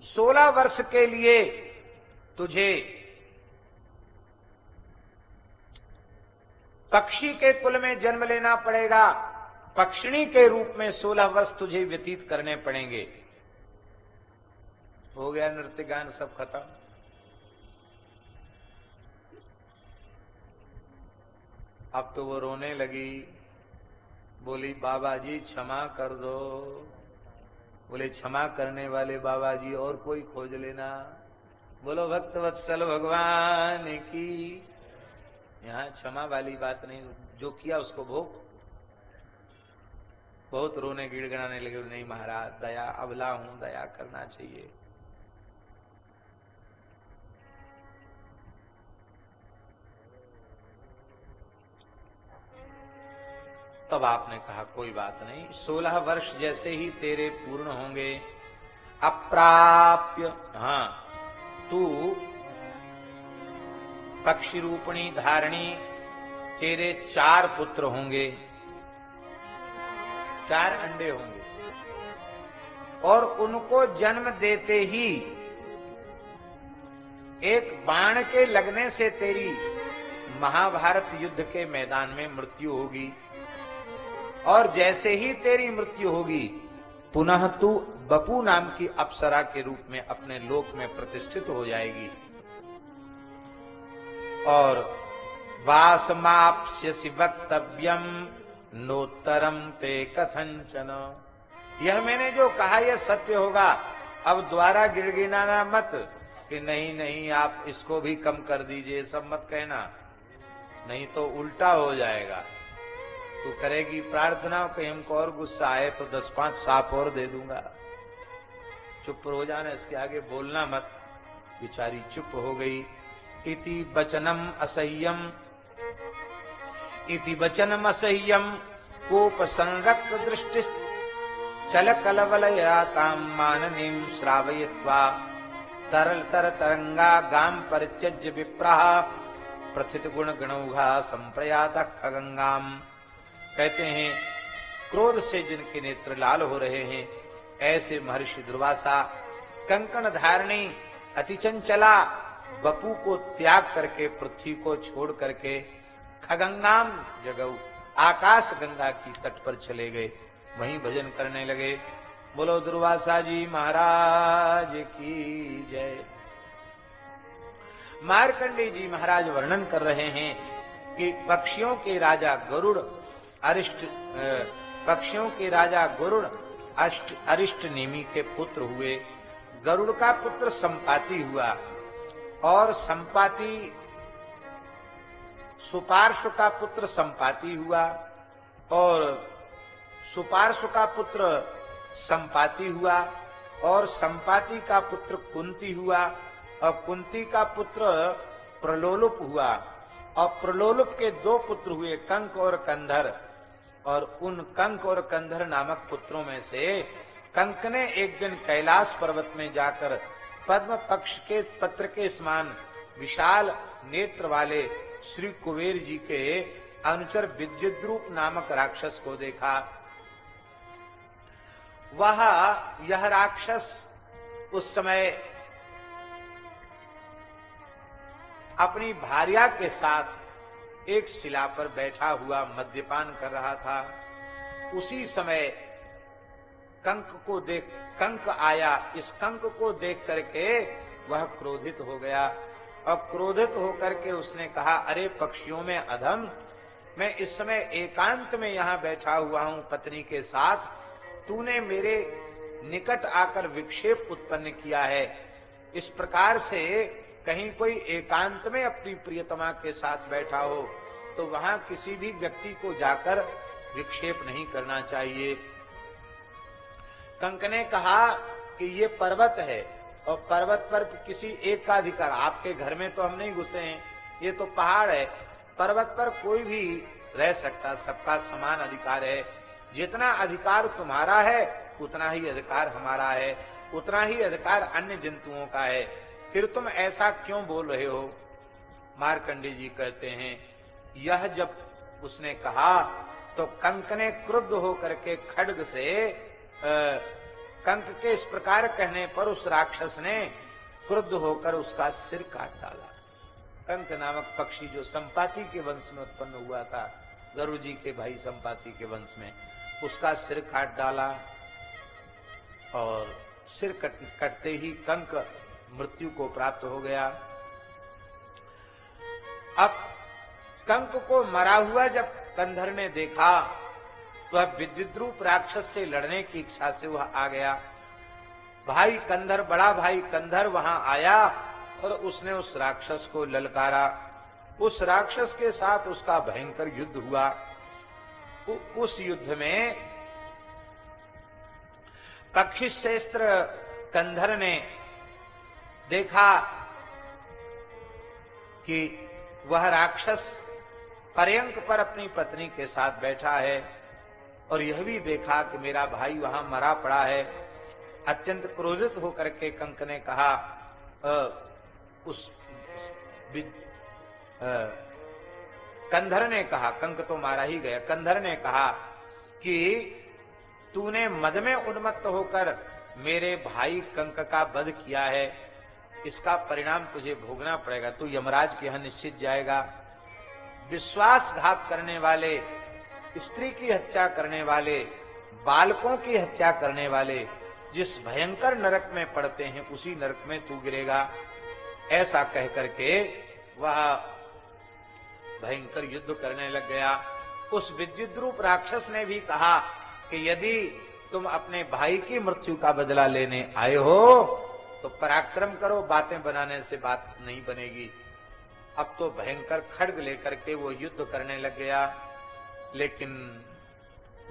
16 वर्ष के लिए तुझे पक्षी के कुल में जन्म लेना पड़ेगा, पक्षिणी के रूप में 16 वर्ष तुझे व्यतीत करने पड़ेंगे। हो गया नृत्य गान सब खत्म। अब तो वो रोने लगी, बोली बाबा जी क्षमा कर दो। बोले क्षमा करने वाले बाबा जी और कोई खोज लेना। बोलो भक्त वत्सल भगवान की। यहाँ क्षमा वाली बात नहीं, जो किया उसको भोग। बहुत रोने गिड़गिड़ाने लगे, नहीं महाराज दया, अबला हूं, दया करना चाहिए। तब आपने कहा कोई बात नहीं, 16 वर्ष जैसे ही तेरे पूर्ण होंगे, अप्राप्य, हाँ, तू पक्षी रूपणी धारणी, तेरे 4 पुत्र होंगे, 4 अंडे होंगे, और उनको जन्म देते ही एक बाण के लगने से तेरी महाभारत युद्ध के मैदान में मृत्यु होगी। और जैसे ही तेरी मृत्यु होगी, पुनः तू बपू नाम की अप्सरा के रूप में अपने लोक में प्रतिष्ठित हो जाएगी। और वासमाप्स्यसि वक्तव्यम नोत्तरम ते कथंचन। यह मैंने जो कहा यह सत्य होगा। अब द्वारा गिड़गिड़ाना मत कि नहीं नहीं आप इसको भी कम कर दीजिए, सब मत कहना, नहीं तो उल्टा हो जाएगा। तू करेगी प्रार्थना कहीं हमको और गुस्सा आए तो 10-5 सांप और दे दूंगा। चुप हो जाना, इसके आगे बोलना मत। बिचारी चुप हो गई। इति वचनम असह्यम, इति वचनम असह्यम कोप संरक्त दृष्टि चल कलवलयाताम माननीम श्रावयित्वा तरल तर तरंगा गाम परित्यज्य विप्राह प्रथित गुण गणौघा संप्रयात खगंगाम। कहते हैं क्रोध से जिनके नेत्र लाल हो रहे हैं, ऐसे महर्षि दुर्वासा कंकण धारणी अति चंचला बपू को त्याग करके, पृथ्वी को छोड़ करके खगंगाम जगऊ आकाश गंगा की तट पर चले गए, वहीं भजन करने लगे। बोलो दुर्वासा जी महाराज की जय। मार्कंडेय जी महाराज वर्णन कर रहे हैं कि पक्षियों के राजा गरुड़ अरिष्ट, पक्षियों के राजा गरुड़ अरिष्ट नेमी के पुत्र हुए। गरुड़ का पुत्र संपाति हुआ, और संपाति सुपार्श्व का पुत्र संपाति हुआ, और सुपार्श्व का पुत्र संपाति हुआ, और संपाति का पुत्र कुंती हुआ, और कुंती का पुत्र प्रलोलुप हुआ, और प्रलोलुप के 2 पुत्र हुए, कंक और कंधर। और उन कंक और कंधर नामक पुत्रों में से कंक ने एक दिन कैलाश पर्वत में जाकर पद्म पक्ष के पत्र के समान विशाल नेत्र वाले श्री कुबेर जी के अनुचर विद्युद्रूप नामक राक्षस को देखा। यह राक्षस उस समय अपनी भार्या के साथ एक शिला पर बैठा हुआ मद्यपान कर रहा था। उसी समय कंक आया। इस कंक को देख करके वह क्रोधित हो गया, और क्रोधित होकर के उसने कहा, अरे पक्षियों में अधम, मैं इस समय एकांत में यहाँ बैठा हुआ हूँ पत्नी के साथ, तूने मेरे निकट आकर विक्षेप उत्पन्न किया है। इस प्रकार से कहीं कोई एकांत में अपनी प्रियतमा के साथ बैठा हो तो वहां किसी भी व्यक्ति को जाकर विक्षेप नहीं करना चाहिए। कंक ने कहा कि ये पर्वत है, और पर्वत पर किसी एक का अधिकार, आपके घर में तो हम नहीं घुसे हैं, ये तो पहाड़ है, पर्वत पर कोई भी रह सकता, सबका समान अधिकार है। जितना अधिकार तुम्हारा है उतना ही अधिकार हमारा है, उतना ही अधिकार अन्य जंतुओं का है, फिर तुम ऐसा क्यों बोल रहे हो। मार्कंडेय जी कहते हैं, यह जब उसने कहा तो कंक ने क्रुद्ध होकर के खड्ग से कंक के इस प्रकार कहने पर उस राक्षस ने क्रुद्ध होकर उसका सिर काट डाला। कंक नामक पक्षी जो संपाति के वंश में उत्पन्न हुआ था, गरुड़ जी के भाई संपाति के वंश में, उसका सिर काट डाला। और सिर कटते ही कंक मृत्यु को प्राप्त हो गया। अब कंक को मरा हुआ जब कंधर ने देखा, वह विद्युद्रूप राक्षस से लड़ने की इच्छा से वह आ गया। भाई कंधर, बड़ा भाई कंधर वहां आया और उसने उस राक्षस को ललकारा। उस राक्षस के साथ उसका भयंकर युद्ध हुआ। उस युद्ध में पक्षी श्रेष्ठ कंधर ने देखा कि वह राक्षस पर्यंक पर अपनी पत्नी के साथ बैठा है, और यह भी देखा कि मेरा भाई वहां मरा पड़ा है। अत्यंत क्रोधित होकर के कंक ने कहा, कंधर ने कहा, कंक तो मारा ही गया, कंधर ने कहा कि तूने मद में उन्मत्त होकर मेरे भाई कंक का वध किया है, इसका परिणाम तुझे भोगना पड़ेगा। तू यमराज के यहां निश्चित जाएगा। विश्वासघात करने वाले, स्त्री की हत्या करने वाले, बालकों की हत्या करने वाले जिस भयंकर नरक में पड़ते हैं, उसी नरक में तू गिरेगा। ऐसा कह करके वह भयंकर युद्ध करने लग गया। उस विद्युद्रूप राक्षस ने भी कहा कि यदि तुम अपने भाई की मृत्यु का बदला लेने आए हो तो पराक्रम करो, बातें बनाने से बात नहीं बनेगी। अब तो भयंकर खड्ग लेकर के वो युद्ध करने लग गया। लेकिन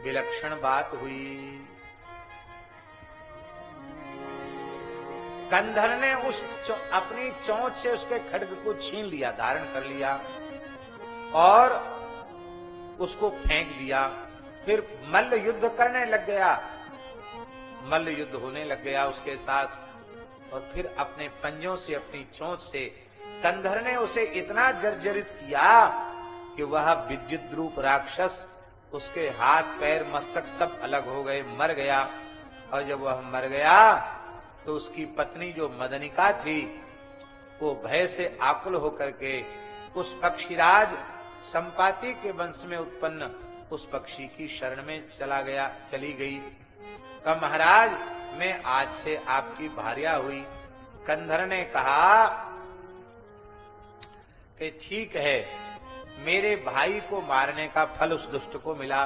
विलक्षण बात हुई, कंधर ने अपनी चोंच से उसके खड्ग को छीन लिया, धारण कर लिया और उसको फेंक दिया। फिर मल्ल युद्ध करने लग गया, मल्ल युद्ध होने लग गया उसके साथ। और फिर अपने पंजों से, अपनी चोंच से कंधर ने उसे इतना जर्जरित किया कि वह विद्युद्रूप राक्षस, उसके हाथ पैर मस्तक सब अलग हो गए, मर गया। और जब वह मर गया तो उसकी पत्नी जो मदनिका थी, वो भय से आकुल होकर के उस पक्षीराज संपाति के वंश में उत्पन्न उस पक्षी की शरण में चली गई। कहा, महाराज मैं आज से आपकी भार्या हुई। कंधर ने कहा कि ठीक है, मेरे भाई को मारने का फल उस दुष्ट को मिला।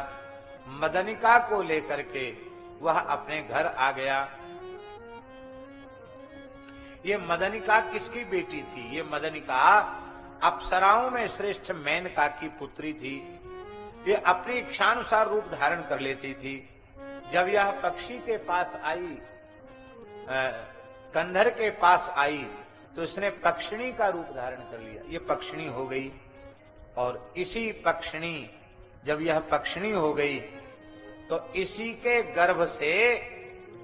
मदनिका को लेकर के वह अपने घर आ गया। ये मदनिका किसकी बेटी थी? ये मदनिका अप्सराओं में श्रेष्ठ मेनका की पुत्री थी। ये अपनी इच्छानुसार रूप धारण कर लेती थी। जब यह पक्षी के पास आई, कंधर के पास आई, तो इसने पक्षिणी का रूप धारण कर लिया। ये पक्षिणी हो गई। और इसी पक्षिणी, जब यह पक्षिणी हो गई तो इसी के गर्भ से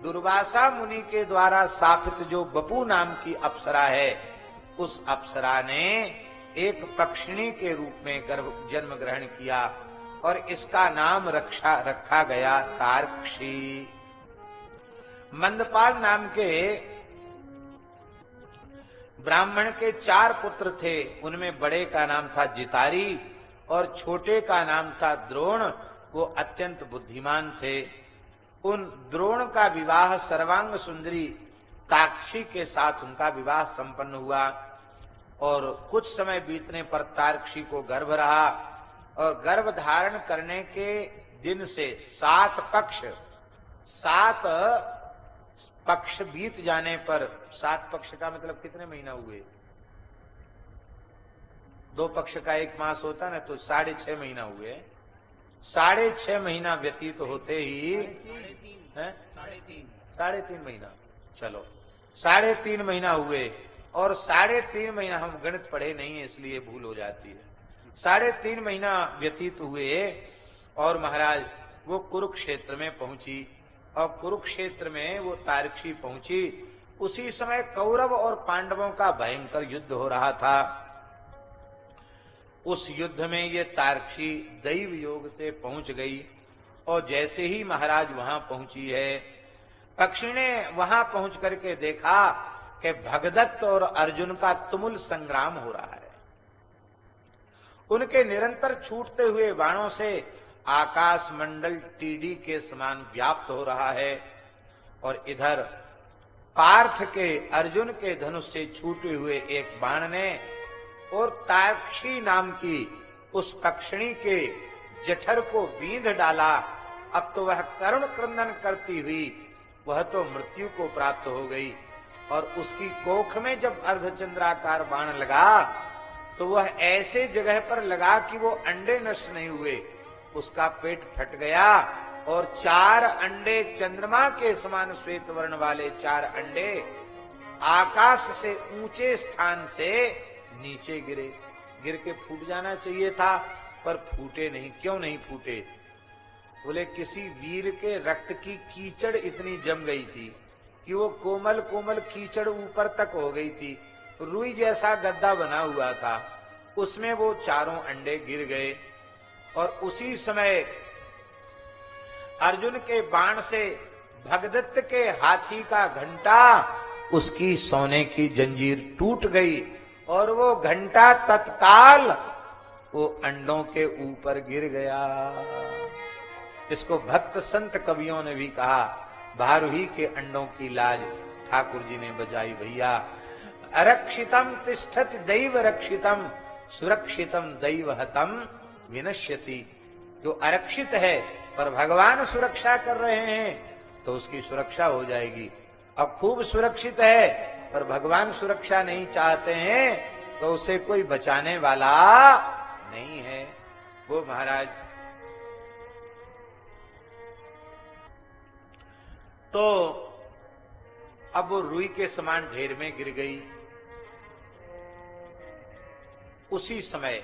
दुर्वासा मुनि के द्वारा शापित जो बपू नाम की अप्सरा है, उस अप्सरा ने एक पक्षिणी के रूप में जन्म ग्रहण किया और इसका नाम रखा गया तार्क्षी। मंदपाल नाम के ब्राह्मण के 4 पुत्र थे। उनमें बड़े का नाम था जितारी और छोटे का नाम था द्रोण। वो अत्यंत बुद्धिमान थे। उन द्रोण का विवाह सर्वांग सुंदरी ताक्षी के साथ उनका विवाह संपन्न हुआ। और कुछ समय बीतने पर तार्क्षी को गर्भ रहा और गर्भ धारण करने के दिन से 7 पक्ष बीत जाने पर, 7 पक्ष का मतलब कितने महीना हुए? 2 पक्ष का 1 मास होता ना, तो 6.5 महीना हुए। 6.5 महीना व्यतीत होते ही 3.5 महीना, चलो 3.5 महीना हुए। और 3.5 महीना, हम गणित पढ़े नहीं है इसलिए भूल हो जाती है। 3.5 महीना व्यतीत हुए और महाराज वो कुरुक्षेत्र में पहुंची। और कुरुक्षेत्र में वो तार्क्षी पहुंची। उसी समय कौरव और पांडवों का भयंकर युद्ध हो रहा था। उस युद्ध में ये तार्क्षी दैव योग से पहुंच गई। और जैसे ही महाराज वहां पहुंची है पक्षी ने वहां पहुंच करके देखा कि भगदत्त और अर्जुन का तुमुल संग्राम हो रहा है। उनके निरंतर छूटते हुए बाणों से आकाश मंडल टीडी के समान व्याप्त हो रहा है, और इधर पार्थ के अर्जुन के धनुष से छूटे हुए एक बाण ने और ताक्षी नाम की उस पक्षिणी के जठर को बींध डाला। अब तो वह करुण क्रंदन करती हुई वह तो मृत्यु को प्राप्त हो गई, और उसकी कोख में जब अर्धचंद्राकार बाण लगा तो वह ऐसे जगह पर लगा कि वो अंडे नष्ट नहीं हुए, उसका पेट फट गया और 4 अंडे चंद्रमा के समान श्वेत वर्ण वाले 4 अंडे आकाश से ऊंचे स्थान से नीचे गिरे। गिर के फूट जाना चाहिए था, पर फूटे नहीं। क्यों नहीं फूटे? बोले किसी वीर के रक्त की कीचड़ इतनी जम गई थी कि वो कोमल कोमल कीचड़ ऊपर तक हो गई थी, रुई जैसा गद्दा बना हुआ था, उसमें वो 4 अंडे गिर गए। और उसी समय अर्जुन के बाण से भगदत्त के हाथी का घंटा, उसकी सोने की जंजीर टूट गई और वो घंटा तत्काल वो अंडों के ऊपर गिर गया। इसको भक्त संत कवियों ने भी कहा, भारुही के अंडों की लाज ठाकुर जी ने बजाई भैया। अरक्षितम तिष्ठति दैव रक्षितम, सुरक्षितम दैव हतम विनश्यति। जो अरक्षित है पर भगवान सुरक्षा कर रहे हैं तो उसकी सुरक्षा हो जाएगी। अब खूब सुरक्षित है पर भगवान सुरक्षा नहीं चाहते हैं तो उसे कोई बचाने वाला नहीं है। वो महाराज तो अब वो रुई के समान ढेर में गिर गई। उसी समय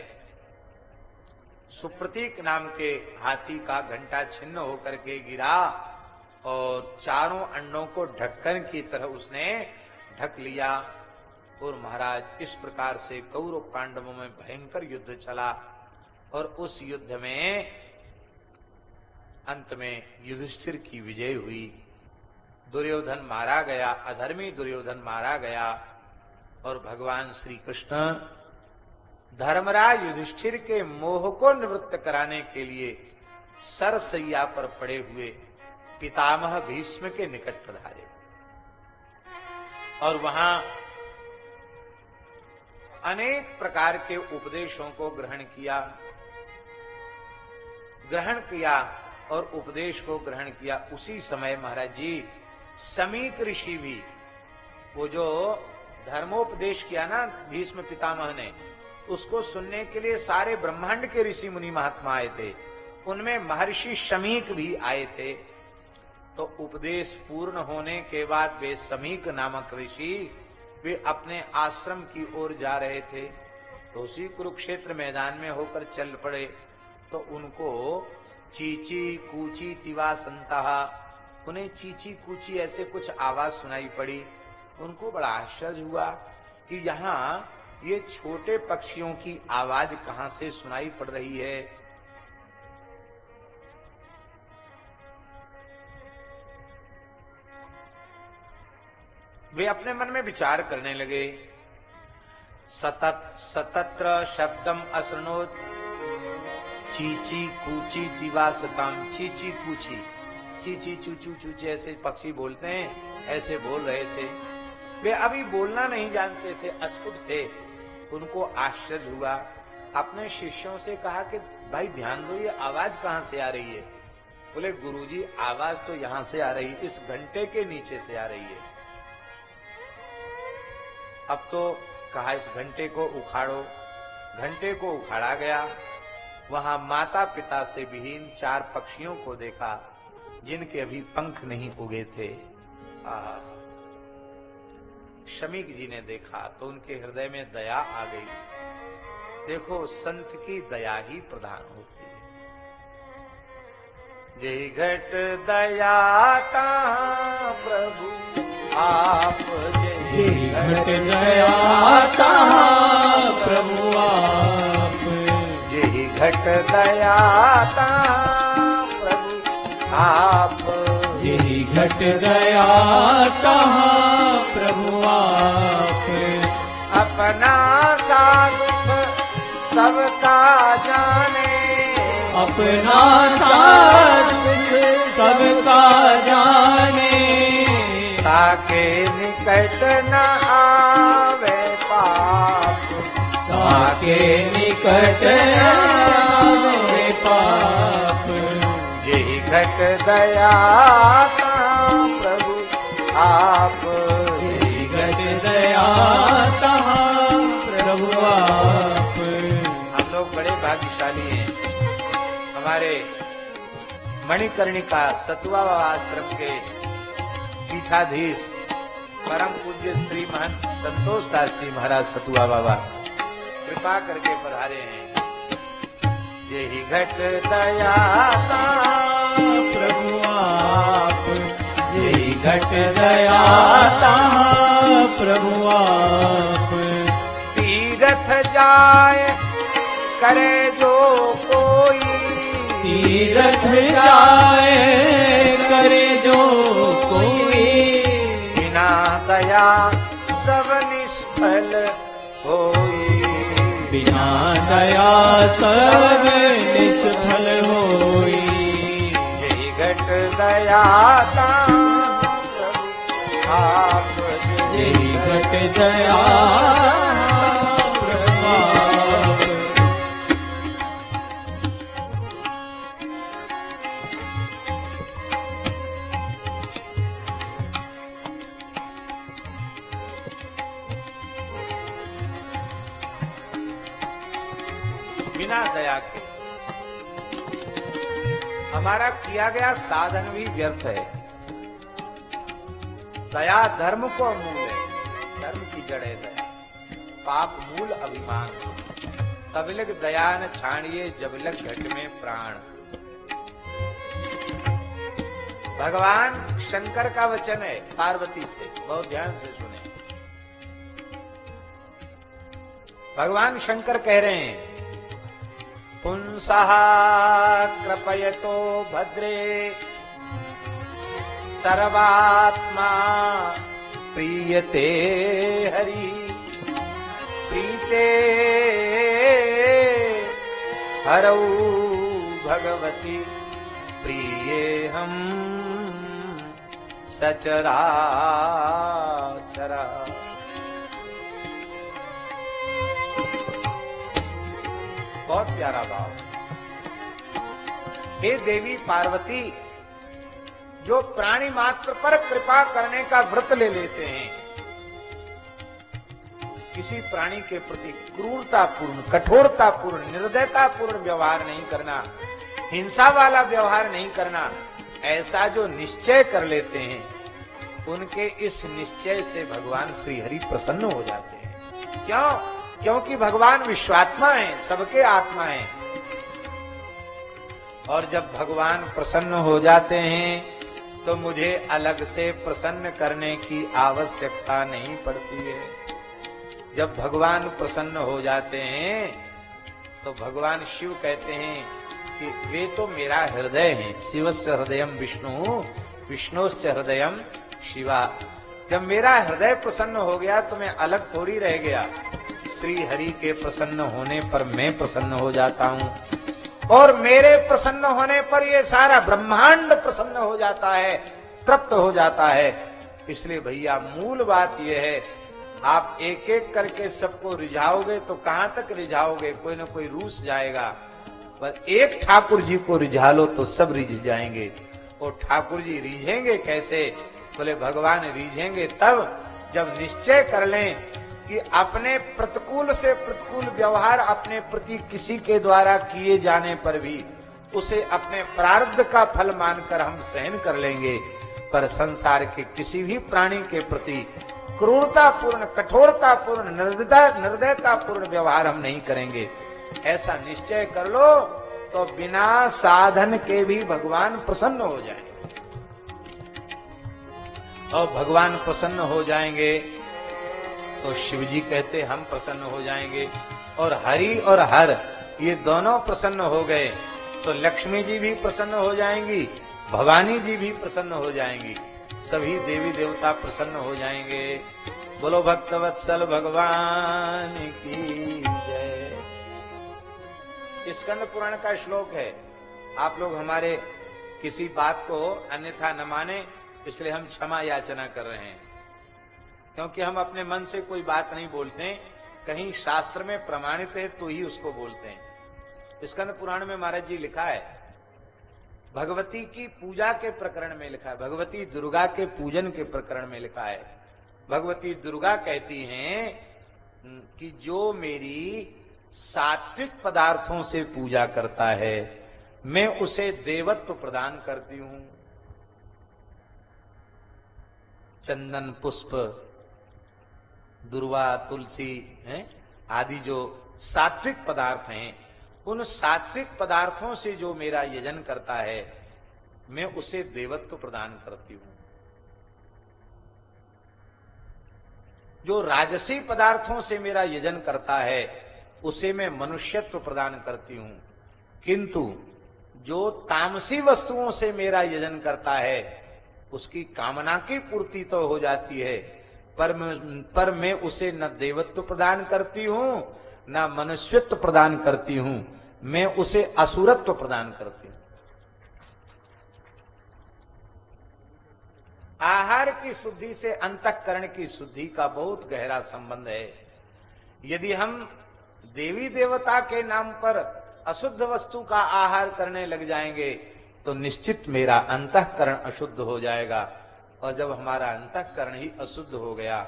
सुप्रतीक नाम के हाथी का घंटा छिन्न होकर के गिरा और 4 अंडों को ढक्कन की तरह उसने ढक लिया। और महाराज इस प्रकार से कौरव पांडवों में भयंकर युद्ध चला और उस युद्ध में अंत में युधिष्ठिर की विजय हुई। दुर्योधन मारा गया, अधर्मी दुर्योधन मारा गया और भगवान श्री कृष्ण धर्मराज युधिष्ठिर के मोह को निवृत्त कराने के लिए सरसैया पर पड़े हुए पितामह भीष्म के निकट पधारे और वहां अनेक प्रकार के उपदेशों को ग्रहण किया और उपदेश को ग्रहण किया। उसी समय महाराज जी समीक ऋषि भी, वो जो धर्मोपदेश किया ना भीष्म पितामह ने, उसको सुनने के लिए सारे ब्रह्मांड के ऋषि मुनि महात्मा आए थे। उनमें महर्षि शमीक भी आए थे। तो उपदेश पूर्ण होने के बाद वे समीक नामक ऋषि वे अपने आश्रम की ओर जा रहे थे। तो उसी कुरुक्षेत्र मैदान में होकर चल पड़े तो उनको चीची कूची तिवा संता, उन्हें चीची कूची ऐसे कुछ आवाज सुनाई पड़ी। उनको बड़ा आश्चर्य हुआ कि यहाँ ये छोटे पक्षियों की आवाज कहां से सुनाई पड़ रही है। वे अपने मन में विचार करने लगे। सतत्र शब्दम असृणोत चीची कूची दिवासतम। चीची कूची, चीची चूचू चूचे ऐसे पक्षी बोलते हैं, ऐसे बोल रहे थे। वे अभी बोलना नहीं जानते थे, अस्फुट थे। उनको आश्चर्य हुआ। अपने शिष्यों से कहा कि भाई ध्यान दो, ये आवाज कहां से आ रही है? बोले गुरुजी आवाज तो यहां से आ रही, इस घंटे के नीचे से आ रही है। अब तो कहा इस घंटे को उखाड़ो। घंटे को उखाड़ा गया। वहां माता पिता से विहीन 4 पक्षियों को देखा जिनके अभी पंख नहीं उगे थे। शमीक जी ने देखा तो उनके हृदय में दया आ गई। देखो संत की दया ही प्रधान होती है। जय घट दया तहाँ प्रभु आप, जय घट दया तहाँ प्रभु आप, जय घट दया तहाँ प्रभु आप, जय घट गया कहाँ प्रभु आप। अपना सा दुख सबका जाने, अपना सा दुख सबका जाने, ताके निकट न आवे पाप, ताके निकट आवे पाप। यही घट दया प्रभु आप, यही घट दया तहाँ प्रभु आप। हम लोग बड़े भाग्यशाली हैं। हमारे मणिकर्णिका सतुआ बाबा आश्रम के पीठाधीश परम पूज्य श्री महंत संतोष दास जी महाराज सतुआ बाबा कृपा करके पधारे हैं। यही घट दया प्रभु आप, यही घट दया तहाँ प्रभु आप। तीरथ जाए करे जो कोई, तीरथ जाए करे जो कोई, बिना दया सब निष्फल होई, बिना दया सब निष्फल होई। यही घट दया आप, यही घट दया प्रभु आप। बिना दया के हमारा किया गया साधन भी व्यर्थ है। दया धर्म को मूल है, धर्म की जड़ है दया। पाप मूल अभिमान, तब लग दया न छाणिए जब लग घट में प्राण। भगवान शंकर का वचन है पार्वती से, बहुत ध्यान से सुने। भगवान शंकर कह रहे हैं, पुंसः कृपयतो भद्रे सर्वात्मा प्रीयते हरि, प्रीते हरौ भगवती प्रियेहम् सचराचरा। बहुत प्यारा भाव। हे देवी पार्वती, जो प्राणी मात्र पर कृपा करने का व्रत ले लेते हैं, किसी प्राणी के प्रति क्रूरतापूर्ण, कठोरतापूर्ण, निर्दयतापूर्ण व्यवहार नहीं करना, हिंसा वाला व्यवहार नहीं करना, ऐसा जो निश्चय कर लेते हैं, उनके इस निश्चय से भगवान श्री हरि प्रसन्न हो जाते हैं। क्यों? क्योंकि भगवान विश्वात्मा है, सबके आत्मा है। और जब भगवान प्रसन्न हो जाते हैं तो मुझे अलग से प्रसन्न करने की आवश्यकता नहीं पड़ती है। जब भगवान प्रसन्न हो जाते हैं तो भगवान शिव कहते हैं कि वे तो मेरा हृदय है। शिवस्य हृदयम विष्णु, विष्णुश्च हृदयम शिवा। जब मेरा हृदय प्रसन्न हो गया तो मैं अलग थोड़ी रह गया। श्री हरि के प्रसन्न होने पर मैं प्रसन्न हो जाता हूँ और मेरे प्रसन्न होने पर ये सारा ब्रह्मांड प्रसन्न हो जाता है, तृप्त हो जाता है। इसलिए भैया मूल बात यह है, आप एक एक करके सबको रिझाओगे तो कहां तक रिझाओगे? कोई ना कोई रूस जाएगा। पर एक ठाकुर जी को रिझा लो तो सब रिझ जाएंगे। और ठाकुर जी रिझेंगे कैसे? बोले भगवान रिझेंगे तब जब निश्चय कर लें कि अपने प्रतिकूल से प्रतिकूल व्यवहार अपने प्रति किसी के द्वारा किए जाने पर भी उसे अपने प्रारब्ध का फल मानकर हम सहन कर लेंगे, पर संसार के किसी भी प्राणी के प्रति क्रूरतापूर्ण, कठोरतापूर्ण, निर्दयतापूर्ण व्यवहार हम नहीं करेंगे। ऐसा निश्चय कर लो तो बिना साधन के भी भगवान प्रसन्न हो जाएंगे। और भगवान प्रसन्न हो जाएंगे तो शिव जी कहते हम प्रसन्न हो जाएंगे। और हरि और हर ये दोनों प्रसन्न हो गए तो लक्ष्मी जी भी प्रसन्न हो जाएंगी भवानी जी भी प्रसन्न हो जाएंगी, सभी देवी देवता प्रसन्न हो जाएंगे। बोलो भक्तवत्सल भगवान की जय। स्कंद पुराण का श्लोक है। आप लोग हमारे किसी बात को अन्यथा न माने, इसलिए हम क्षमा याचना कर रहे हैं, क्योंकि हम अपने मन से कोई बात नहीं बोलते, कहीं शास्त्र में प्रमाणित है तो ही उसको बोलते हैं। स्कंद पुराण में महाराज जी लिखा है, भगवती की पूजा के प्रकरण में लिखा है, भगवती दुर्गा के पूजन के प्रकरण में लिखा है। भगवती दुर्गा कहती हैं कि जो मेरी सात्विक पदार्थों से पूजा करता है, मैं उसे देवत्व प्रदान करती हूं। चंदन, पुष्प, दुर्वा, तुलसी हैं आदि जो सात्विक पदार्थ हैं, उन सात्विक पदार्थों से जो मेरा यजन करता है, मैं उसे देवत्व प्रदान करती हूं। जो राजसी पदार्थों से मेरा यजन करता है, उसे मैं मनुष्यत्व प्रदान करती हूं। किंतु जो तामसी वस्तुओं से मेरा यजन करता है, उसकी कामना की पूर्ति तो हो जाती है, पर मैं उसे न देवत्व प्रदान करती हूं, न मनुष्यत्व प्रदान करती हूं, मैं उसे असुरत्व प्रदान करती हूं। आहार की शुद्धि से अंतःकरण की शुद्धि का बहुत गहरा संबंध है। यदि हम देवी देवता के नाम पर अशुद्ध वस्तु का आहार करने लग जाएंगे, तो निश्चित मेरा अंतःकरण अशुद्ध हो जाएगा। और जब हमारा अंतःकरण ही अशुद्ध हो गया,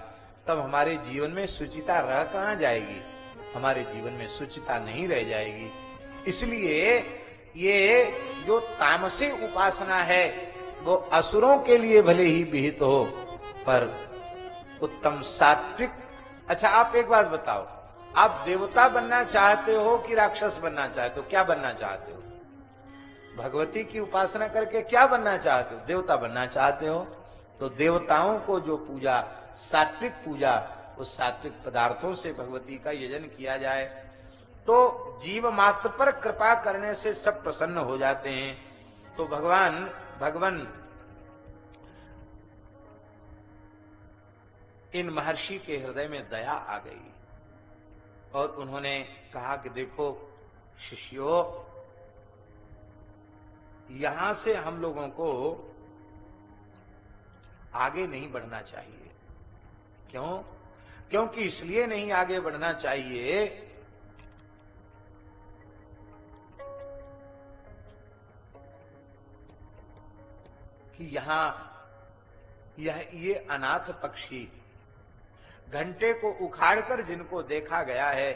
तब हमारे जीवन में शुचिता रह कहां जाएगी? हमारे जीवन में शुचिता नहीं रह जाएगी। इसलिए ये जो तामसी उपासना है, वो असुरों के लिए भले ही विहित हो, पर उत्तम सात्विक। अच्छा, आप एक बात बताओ, आप देवता बनना चाहते हो कि राक्षस बनना चाहते हो? क्या बनना चाहते हो? भगवती की उपासना करके क्या बनना चाहते हो? देवता बनना चाहते हो? तो देवताओं को जो पूजा, सात्विक पूजा, उस सात्विक पदार्थों से भगवती का यजन किया जाए, तो जीव मात्र पर कृपा करने से सब प्रसन्न हो जाते हैं। तो भगवान इन महर्षि के हृदय में दया आ गई और उन्होंने कहा कि देखो शिष्यों, यहां से हम लोगों को आगे नहीं बढ़ना चाहिए। क्यों? क्योंकि इसलिए नहीं आगे बढ़ना चाहिए कि ये अनाथ पक्षी घंटे को उखाड़कर जिनको देखा गया है,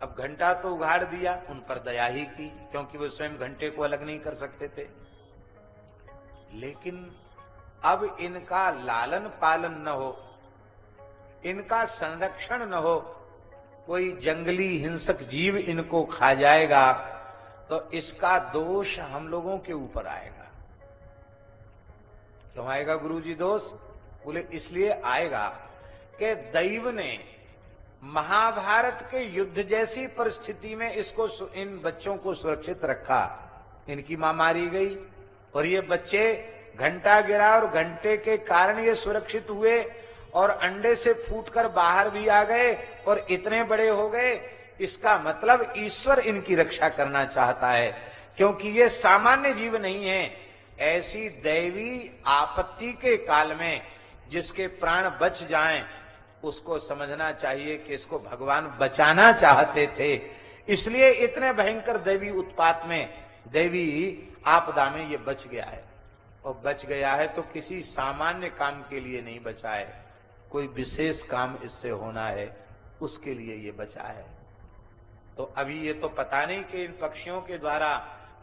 अब घंटा तो उखाड़ दिया, उन पर दया ही की, क्योंकि वो स्वयं घंटे को अलग नहीं कर सकते थे। लेकिन अब इनका लालन पालन न हो, इनका संरक्षण न हो, कोई जंगली हिंसक जीव इनको खा जाएगा, तो इसका दोष हम लोगों के ऊपर आएगा। क्यों आएगा गुरुजी दोष? बोले इसलिए आएगा कि दैव ने महाभारत के युद्ध जैसी परिस्थिति में इन बच्चों को सुरक्षित रखा। इनकी मां मारी गई और ये बच्चे, घंटा गिरा और घंटे के कारण ये सुरक्षित हुए और अंडे से फूटकर बाहर भी आ गए और इतने बड़े हो गए। इसका मतलब ईश्वर इनकी रक्षा करना चाहता है, क्योंकि ये सामान्य जीव नहीं है। ऐसी दैवी आपत्ति के काल में जिसके प्राण बच जाएं, उसको समझना चाहिए कि इसको भगवान बचाना चाहते थे, इसलिए इतने भयंकर दैवी उत्पात में, दैवी आपदा में ये बच गया है। और बच गया है तो किसी सामान्य काम के लिए नहीं बचा है, कोई विशेष काम इससे होना है, उसके लिए ये बचा है। तो अभी ये तो पता नहीं कि इन पक्षियों के द्वारा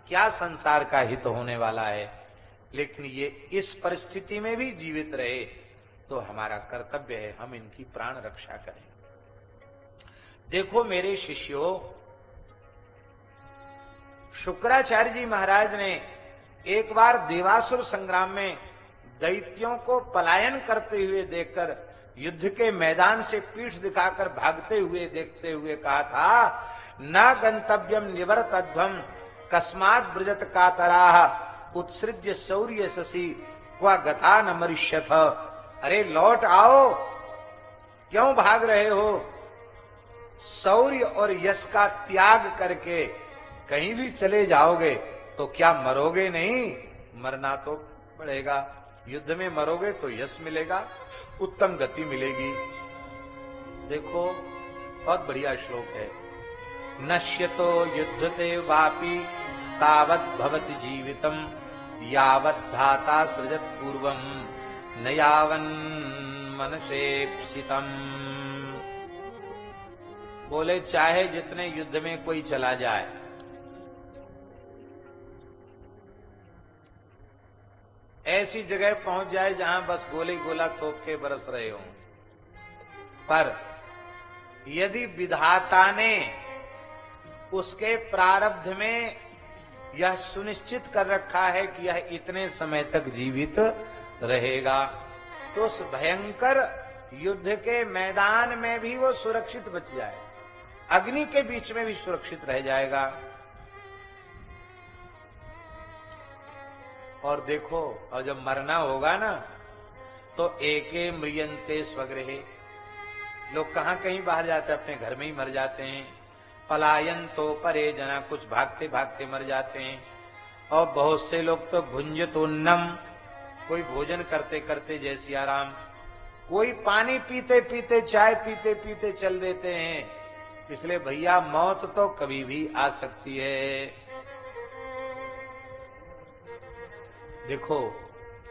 क्या संसार का हित होने वाला है, लेकिन ये इस परिस्थिति में भी जीवित रहे तो हमारा कर्तव्य है हम इनकी प्राण रक्षा करें। देखो मेरे शिष्यों, शुक्राचार्य जी महाराज ने एक बार देवासुर संग्राम में दैत्यों को पलायन करते हुए देखकर, युद्ध के मैदान से पीठ दिखाकर भागते हुए देखते हुए कहा था, न गंतव्यम निवर्तध्वम कस्मात् ब्रजत कातराः उत्सृज्य शौर्य शशि क्व गथा न मरिष्यथ। अरे लौट आओ, क्यों भाग रहे हो? शौर्य और यश का त्याग करके कहीं भी चले जाओगे तो क्या मरोगे नहीं? मरना तो पड़ेगा। युद्ध में मरोगे तो यश मिलेगा, उत्तम गति मिलेगी। देखो बहुत बढ़िया श्लोक है। नश्यतो युद्धते वापि तावत् भवति जीवितम यावत् धाता सृजत पूर्वम न यावन् मनसेप्सितम। बोले चाहे जितने युद्ध में कोई चला जाए, ऐसी जगह पहुंच जाए जहां बस गोली गोला तोप के बरस रहे हो, पर यदि विधाता ने उसके प्रारब्ध में यह सुनिश्चित कर रखा है कि यह इतने समय तक जीवित रहेगा, तो उस भयंकर युद्ध के मैदान में भी वो सुरक्षित बच जाए, अग्नि के बीच में भी सुरक्षित रह जाएगा। और देखो, और जब मरना होगा ना तो एके म्रियन्ते स्वगृहे, लोग कहां कहीं बाहर जाते हैं, अपने घर में ही मर जाते हैं। पलायन तो परे जना, कुछ भागते भागते मर जाते हैं। और बहुत से लोग तो भुंजतोन्नम, कोई भोजन करते करते जय सिया राम, कोई पानी पीते पीते, चाय पीते पीते चल देते हैं। इसलिए भैया मौत तो कभी भी आ सकती है। देखो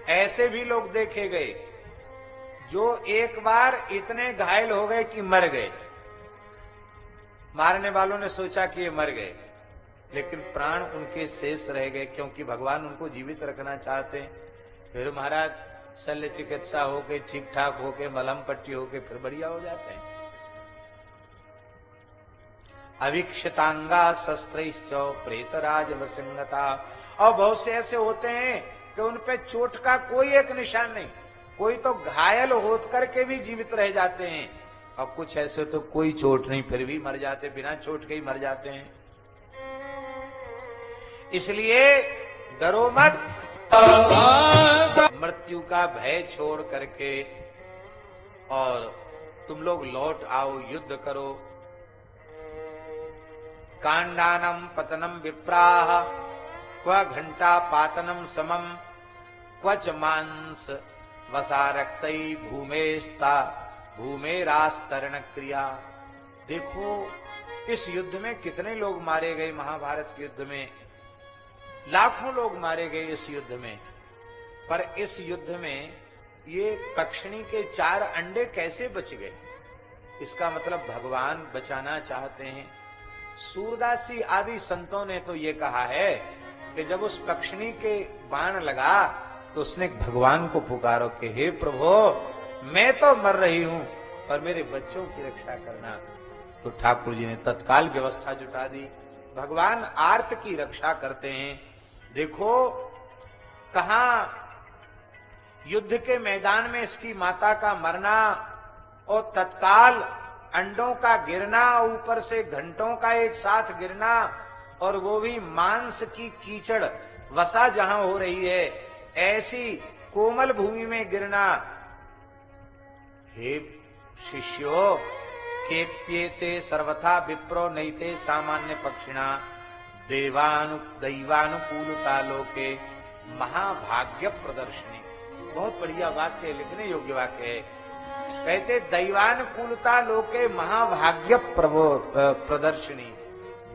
ऐसे भी लोग देखे गए जो एक बार इतने घायल हो गए कि मर गए। मारने वालों ने सोचा कि ये मर गए, लेकिन प्राण उनके शेष रह गए, क्योंकि भगवान उनको जीवित रखना चाहते हैं। फिर महाराज शल्य चिकित्सा होके, ठीक ठाक होके, मलहम पट्टी होके फिर बढ़िया हो जाते हैं। अविक्षतांगा शस्त्रैश्च प्रेतराज वसंगता। और बहुत से ऐसे होते हैं कि उन पे चोट का कोई एक निशान नहीं, कोई तो घायल होकर करके भी जीवित रह जाते हैं, और कुछ ऐसे तो कोई चोट नहीं फिर भी मर जाते, बिना चोट के ही मर जाते हैं। इसलिए डरो मत, मृत्यु का भय छोड़ करके और तुम लोग लौट आओ, युद्ध करो। कांडानम पतनम विप्राह क्व घंटा पातनम समम क्वच मांस वसा रक्तई भूमेस्ता भूमेरास्तरण क्रिया। देखो इस युद्ध में कितने लोग मारे गए, महाभारत के युद्ध में लाखों लोग मारे गए इस युद्ध में। पर इस युद्ध में ये पक्षिणी के 4 अंडे कैसे बच गए? इसका मतलब भगवान बचाना चाहते हैं। सूरदास जी आदि संतों ने तो ये कहा है कि जब उस पक्षिणी के बाण लगा तो उसने भगवान को पुकारो कि हे प्रभु, मैं तो मर रही हूं पर मेरे बच्चों की रक्षा करना। तो ठाकुर जी ने तत्काल व्यवस्था जुटा दी। भगवान आर्त की रक्षा करते हैं। देखो कहां युद्ध के मैदान में इसकी माता का मरना और तत्काल अंडों का गिरना, ऊपर से घंटों का एक साथ गिरना, और वो भी मांस की कीचड़ वसा जहां हो रही है, ऐसी कोमल भूमि में गिरना। हे शिष्यो, केप्येते सर्वथा विप्रो नैते सामान्य पक्षिणा दैवानुकूलता लोके महाभाग्य प्रदर्शनी। बहुत बढ़िया वाक्य है, लिखने योग्य वाक्य है। कहते दैवानुकूलता लोके महाभाग्य प्रदर्शनी।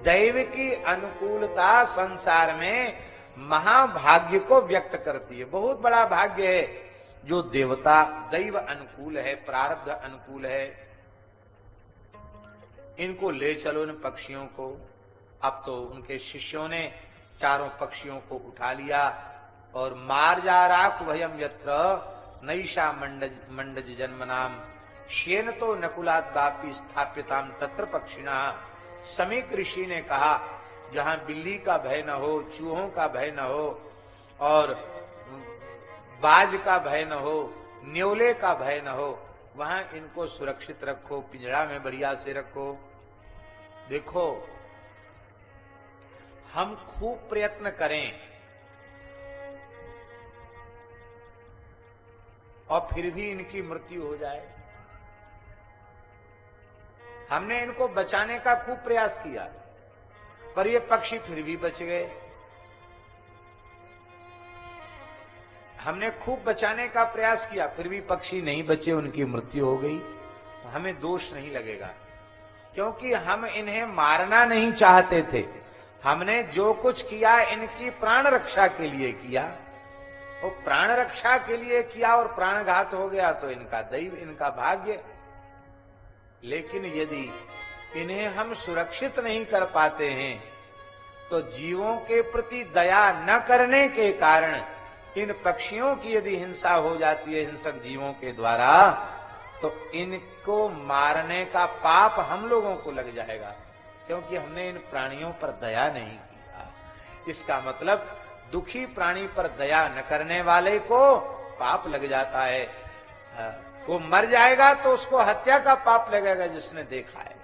दैव की अनुकूलता संसार में महाभाग्य को व्यक्त करती है। बहुत बड़ा भाग्य है जो देवता दैव अनुकूल है, प्रारब्ध अनुकूल है। इनको ले चलो इन पक्षियों को। अब तो उनके शिष्यों ने चारों पक्षियों को उठा लिया और मार जा राख भयम यत्र नैषा मंडज जन्मनाम शेन तो नकुलात बापी स्थापिताम तत्र पक्षिणा। समीक ऋषि ने कहा जहां बिल्ली का भय न हो, चूहों का भय न हो, और बाज का भय न हो, न्योले का भय न हो, वहां इनको सुरक्षित रखो, पिंजड़ा में बढ़िया से रखो। देखो हम खूब प्रयत्न करें और फिर भी इनकी मृत्यु हो जाए। हमने इनको बचाने का खूब प्रयास किया, पर ये पक्षी फिर भी बच गए। हमने खूब बचाने का प्रयास किया, फिर भी पक्षी नहीं बचे, उनकी मृत्यु हो गई। तो हमें दोष नहीं लगेगा, क्योंकि हम इन्हें मारना नहीं चाहते थे। हमने जो कुछ किया इनकी प्राण रक्षा के लिए किया, और प्राण रक्षा के लिए किया और प्राणघात हो गया तो इनका दैव, इनका भाग्य। लेकिन यदि इन्हें हम सुरक्षित नहीं कर पाते हैं तो जीवों के प्रति दया न करने के कारण इन पक्षियों की यदि हिंसा हो जाती है हिंसक जीवों के द्वारा, तो इनको मारने का पाप हम लोगों को लग जाएगा, क्योंकि हमने इन प्राणियों पर दया नहीं किया। इसका मतलब दुखी प्राणी पर दया न करने वाले को पाप लग जाता है। वो मर जाएगा तो उसको हत्या का पाप लगेगा जिसने देखा है।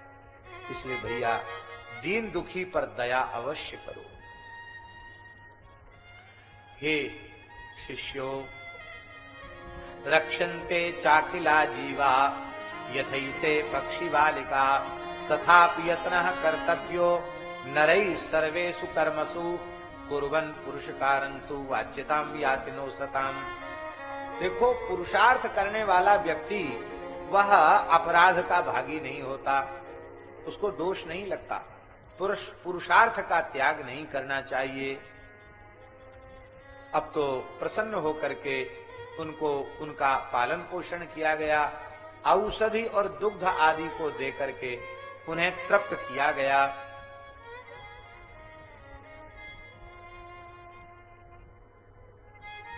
इसलिए भैया दीन दुखी पर दया अवश्य करो। हे शिष्यो, रक्षन्ते चाकिला जीवा यथैते पक्षी बालिका तथापि यत्नः कर्तव्यो नरैः सर्वेषु कर्मसु कुर्वन् पुरुषकारन्तु वाच्यतां याति नो सताम्। देखो, पुरुषार्थ करने वाला व्यक्ति वह अपराध का भागी नहीं होता, उसको दोष नहीं लगता। पुरुषार्थ का त्याग नहीं करना चाहिए। अब तो प्रसन्न होकर के उनको उनका पालन पोषण किया गया, औषधि और दुग्ध आदि को देकर के उन्हें तृप्त किया गया।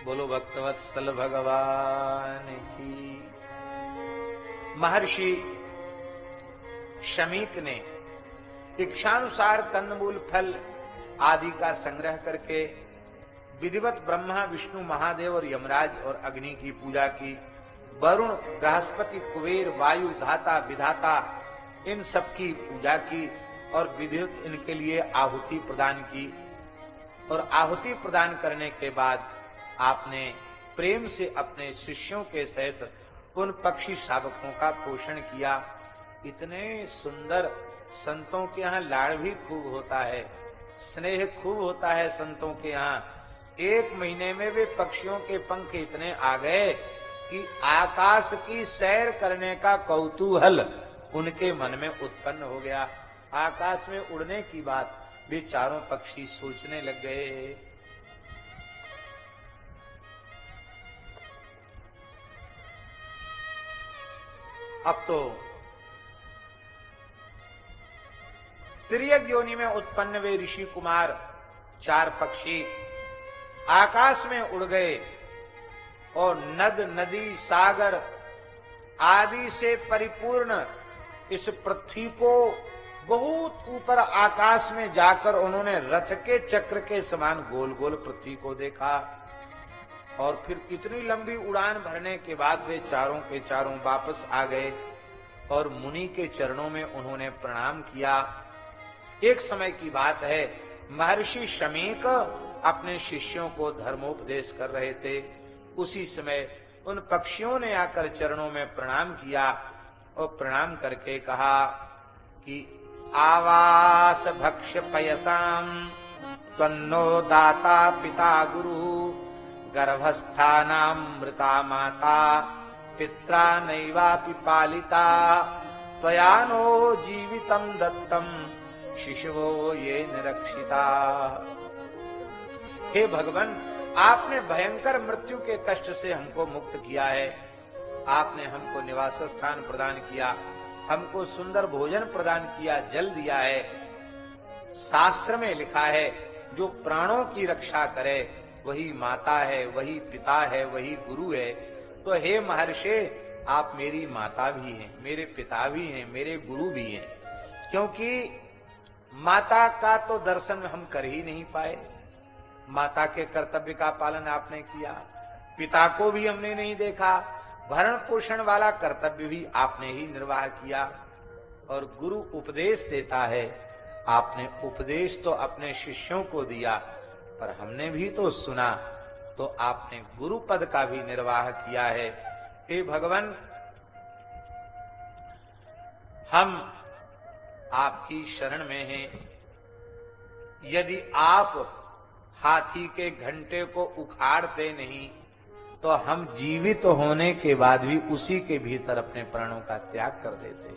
बोलो भक्तवत्सल भगवान की। महर्षि शमीक ने इच्छानुसार कंदमूल फल आदि का संग्रह करके विधिवत ब्रह्मा विष्णु महादेव और यमराज और अग्नि की पूजा की। वरुण बृहस्पति कुबेर वायु धाता विधाता इन सब की पूजा की और विधिवत इनके लिए आहुति प्रदान की। और आहुति प्रदान करने के बाद आपने प्रेम से अपने शिष्यों के सहित उन पक्षी शावकों का पोषण किया। इतने सुंदर संतों के यहाँ लाड़ भी खूब होता है, स्नेह खूब होता है संतों के यहाँ। 1 महीने में वे पक्षियों के पंख इतने आ गए कि आकाश की सैर करने का कौतूहल उनके मन में उत्पन्न हो गया। आकाश में उड़ने की बात वे चारों पक्षी सोचने लग गए। अब तो तिर्यक योनि में उत्पन्न वे ऋषि कुमार 4 पक्षी आकाश में उड़ गए और नद नदी सागर आदि से परिपूर्ण इस पृथ्वी को बहुत ऊपर आकाश में जाकर उन्होंने रथ के चक्र के समान गोल गोल पृथ्वी को देखा। और फिर इतनी लंबी उड़ान भरने के बाद वे चारों के चारों वापस आ गए और मुनि के चरणों में उन्होंने प्रणाम किया। एक समय की बात है, महर्षि शमीक अपने शिष्यों को धर्मोपदेश कर रहे थे। उसी समय उन पक्षियों ने आकर चरणों में प्रणाम किया और प्रणाम करके कहा कि आवास भक्ष्य पयसाम त्वन्नो दाता पिता गुरु गर्भस्थानामृता माता पित्रा नैवापि पालिता त्वया नो जीवितम दत्तम शिशवो ये निरक्षिता। हे भगवान, आपने भयंकर मृत्यु के कष्ट से हमको मुक्त किया है। आपने हमको निवास स्थान प्रदान किया, हमको सुंदर भोजन प्रदान किया, जल दिया है। शास्त्र में लिखा है जो प्राणों की रक्षा करे वही माता है, वही पिता है, वही गुरु है। तो हे महर्षि, आप मेरी माता भी हैं, मेरे पिता भी हैं, मेरे गुरु भी हैं। क्योंकि माता का तो दर्शन हम कर ही नहीं पाए, माता के कर्तव्य का पालन आपने किया। पिता को भी हमने नहीं देखा, भरण पोषण वाला कर्तव्य भी आपने ही निर्वाह किया। और गुरु उपदेश देता है, आपने उपदेश तो अपने शिष्यों को दिया, पर हमने भी तो सुना, तो आपने गुरु पद का भी निर्वाह किया है। हे भगवान, हम आपकी शरण में हैं। यदि आप हाथी के घंटे को उखाड़ते नहीं, तो हम जीवित होने के बाद भी उसी के भीतर अपने प्राणों का त्याग कर देते,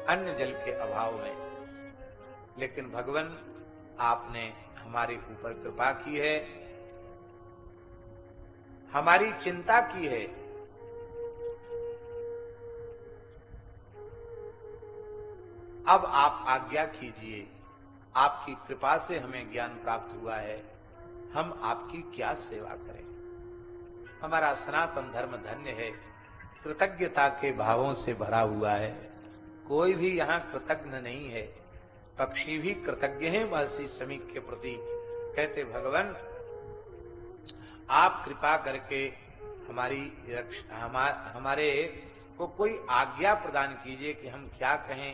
अन्न जल के अभाव में। लेकिन भगवान, आपने हमारे ऊपर कृपा की है, हमारी चिंता की है। अब आप आज्ञा कीजिए, आपकी कृपा से हमें ज्ञान प्राप्त हुआ है, हम आपकी क्या सेवा करें। हमारा सनातन धर्म धन्य है, कृतज्ञता के भावों से भरा हुआ है। कोई भी यहाँ कृतज्ञ नहीं है। पक्षी भी कृतज्ञ हैं महर्षि शमीक के प्रति। कहते भगवान, आप कृपा करके हमारी हमारे को कोई आज्ञा प्रदान कीजिए कि हम क्या कहें,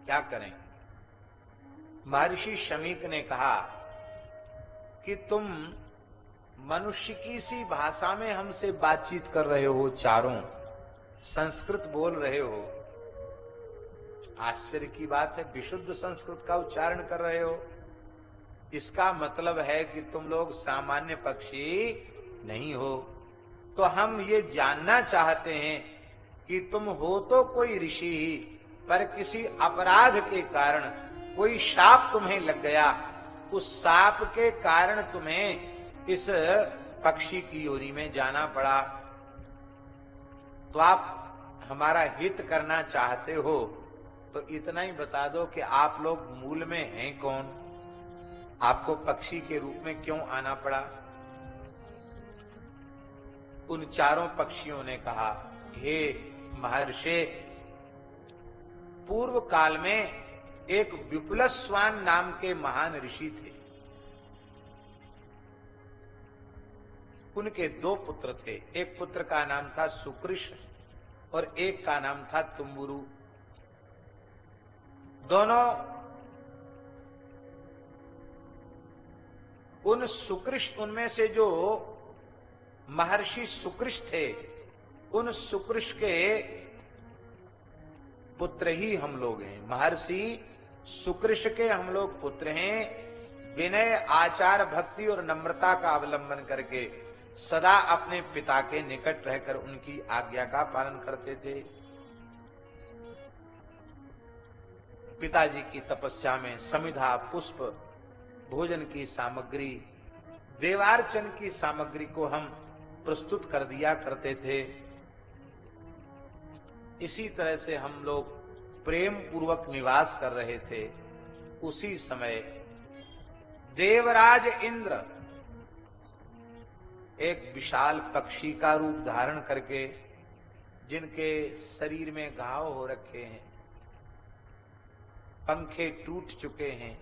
क्या करें। महर्षि शमीक ने कहा कि तुम मनुष्य की सी भाषा में हमसे बातचीत कर रहे हो, चारों संस्कृत बोल रहे हो। आश्चर्य की बात है, विशुद्ध संस्कृत का उच्चारण कर रहे हो। इसका मतलब है कि तुम लोग सामान्य पक्षी नहीं हो। तो हम ये जानना चाहते हैं कि तुम हो तो कोई ऋषि ही, पर किसी अपराध के कारण कोई शाप तुम्हें लग गया, उस शाप के कारण तुम्हें इस पक्षी की योनि में जाना पड़ा। तो आप हमारा हित करना चाहते हो तो इतना ही बता दो कि आप लोग मूल में हैं कौन, आपको पक्षी के रूप में क्यों आना पड़ा। उन चारों पक्षियों ने कहा, हे महर्षि, पूर्व काल में एक विपुलस्वान नाम के महान ऋषि थे। उनके दो पुत्र थे, एक पुत्र का नाम था सुकृष और एक का नाम था तुम्बुरु। दोनों उन सुकृष, उनमें से जो महर्षि सुकृष थे, उन सुकृष के पुत्र ही हम लोग हैं। महर्षि सुकृष के हम लोग पुत्र हैं। विनय, आचार, भक्ति और नम्रता का अवलंबन करके सदा अपने पिता के निकट रहकर उनकी आज्ञा का पालन करते थे। पिताजी की तपस्या में समिधा, पुष्प, भोजन की सामग्री, देवार्चन की सामग्री को हम प्रस्तुत कर दिया करते थे। इसी तरह से हम लोग प्रेम पूर्वक निवास कर रहे थे। उसी समय देवराज इंद्र एक विशाल पक्षी का रूप धारण करके, जिनके शरीर में घाव हो रखे हैं, पंखे टूट चुके हैं,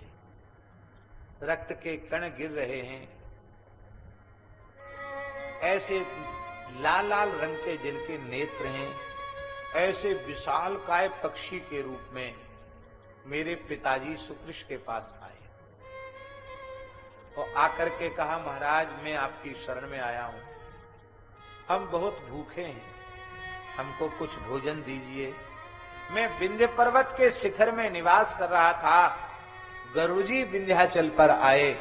रक्त के कण गिर रहे हैं, ऐसे लाल लाल रंग के जिनके नेत्र हैं, ऐसे विशालकाय पक्षी के रूप में मेरे पिताजी सुकृष के पास आए और आकर के कहा, महाराज मैं आपकी शरण में आया हूं, हम बहुत भूखे हैं, हमको कुछ भोजन दीजिए। मैं विंध्य पर्वत के शिखर में निवास कर रहा था, गरुड़ जी विंध्याचल पर आए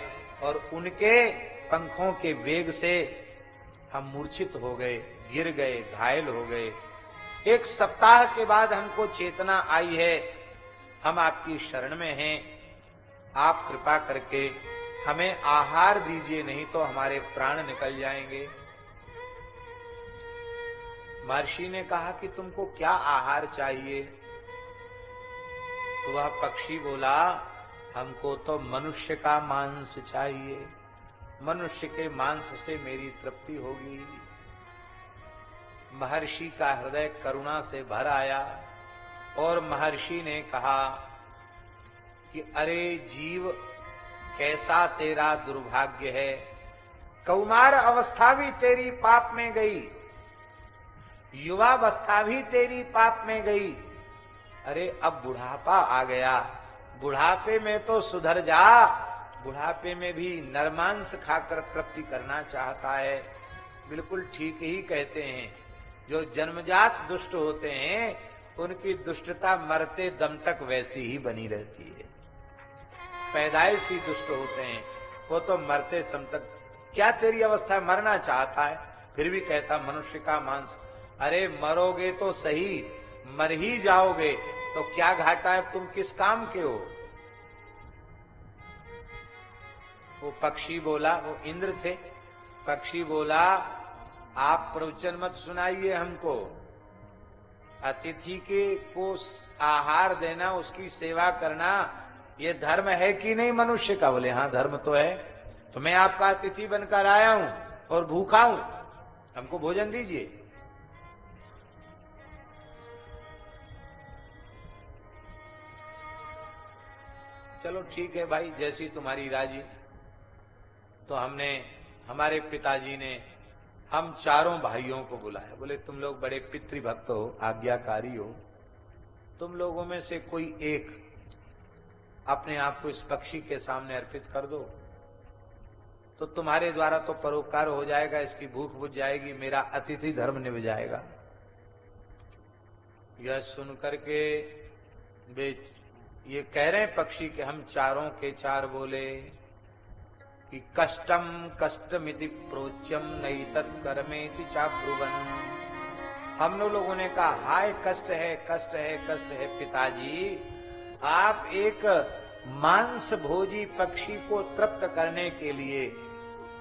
और उनके पंखों के वेग से हम मूर्छित हो गए, गिर गए, घायल हो गए। 1 सप्ताह के बाद हमको चेतना आई है, हम आपकी शरण में हैं, आप कृपा करके हमें आहार दीजिए, नहीं तो हमारे प्राण निकल जाएंगे। महर्षि ने कहा कि तुमको क्या आहार चाहिए? तो वह पक्षी बोला, हमको तो मनुष्य का मांस चाहिए, मनुष्य के मांस से मेरी तृप्ति होगी। महर्षि का हृदय करुणा से भर आया और महर्षि ने कहा कि अरे जीव, कैसा तेरा दुर्भाग्य है, कौमार अवस्था भी तेरी पाप में गई, युवावस्था भी तेरी पाप में गई, अरे अब बुढ़ापा आ गया, बुढ़ापे में तो सुधर जा, बुढ़ापे में भी नरमांस खाकर तृप्ति करना चाहता है। बिल्कुल ठीक ही कहते हैं। जो जन्मजात दुष्ट होते हैं उनकी दुष्टता मरते दम तक वैसी ही बनी रहती है। पैदाइशी दुष्ट होते हैं वो तो मरते दम तक। क्या तेरी अवस्था, मरना चाहता है फिर भी कहता मनुष्य का मांस। अरे मरोगे तो सही, मर ही जाओगे तो क्या घाटा है, तुम किस काम के हो। वो पक्षी बोला, वो इंद्र थे, पक्षी बोला आप प्रवचन मत सुनाइए हमको, अतिथि के को आहार देना, उसकी सेवा करना ये धर्म है कि नहीं मनुष्य का। बोले हाँ धर्म तो है, तो मैं आपका अतिथि बनकर आया हूं और भूखा हूं, हमको भोजन दीजिए। चलो ठीक है भाई, जैसी तुम्हारी राजी। तो हमने, हमारे पिताजी ने हम चारों भाइयों को बुलाया। बोले तुम लोग बड़े पितृभक्त हो, आज्ञाकारी हो, तुम लोगों में से कोई एक अपने आप को इस पक्षी के सामने अर्पित कर दो तो तुम्हारे द्वारा तो परोपकार हो जाएगा, इसकी भूख बुझ जाएगी, मेरा अतिथि धर्म निभ जाएगा। यह सुन करके वे ये कह रहे हैं पक्षी के, हम चारों के चार बोले कि कष्टम कष्टमिति प्रोच्यम नई तत्कर्मेति चाब्रुवन। हम लोगों ने कहा हाय कष्ट है, कष्ट है, कष्ट है। पिताजी आप एक मांस भोजी पक्षी को तृप्त करने के लिए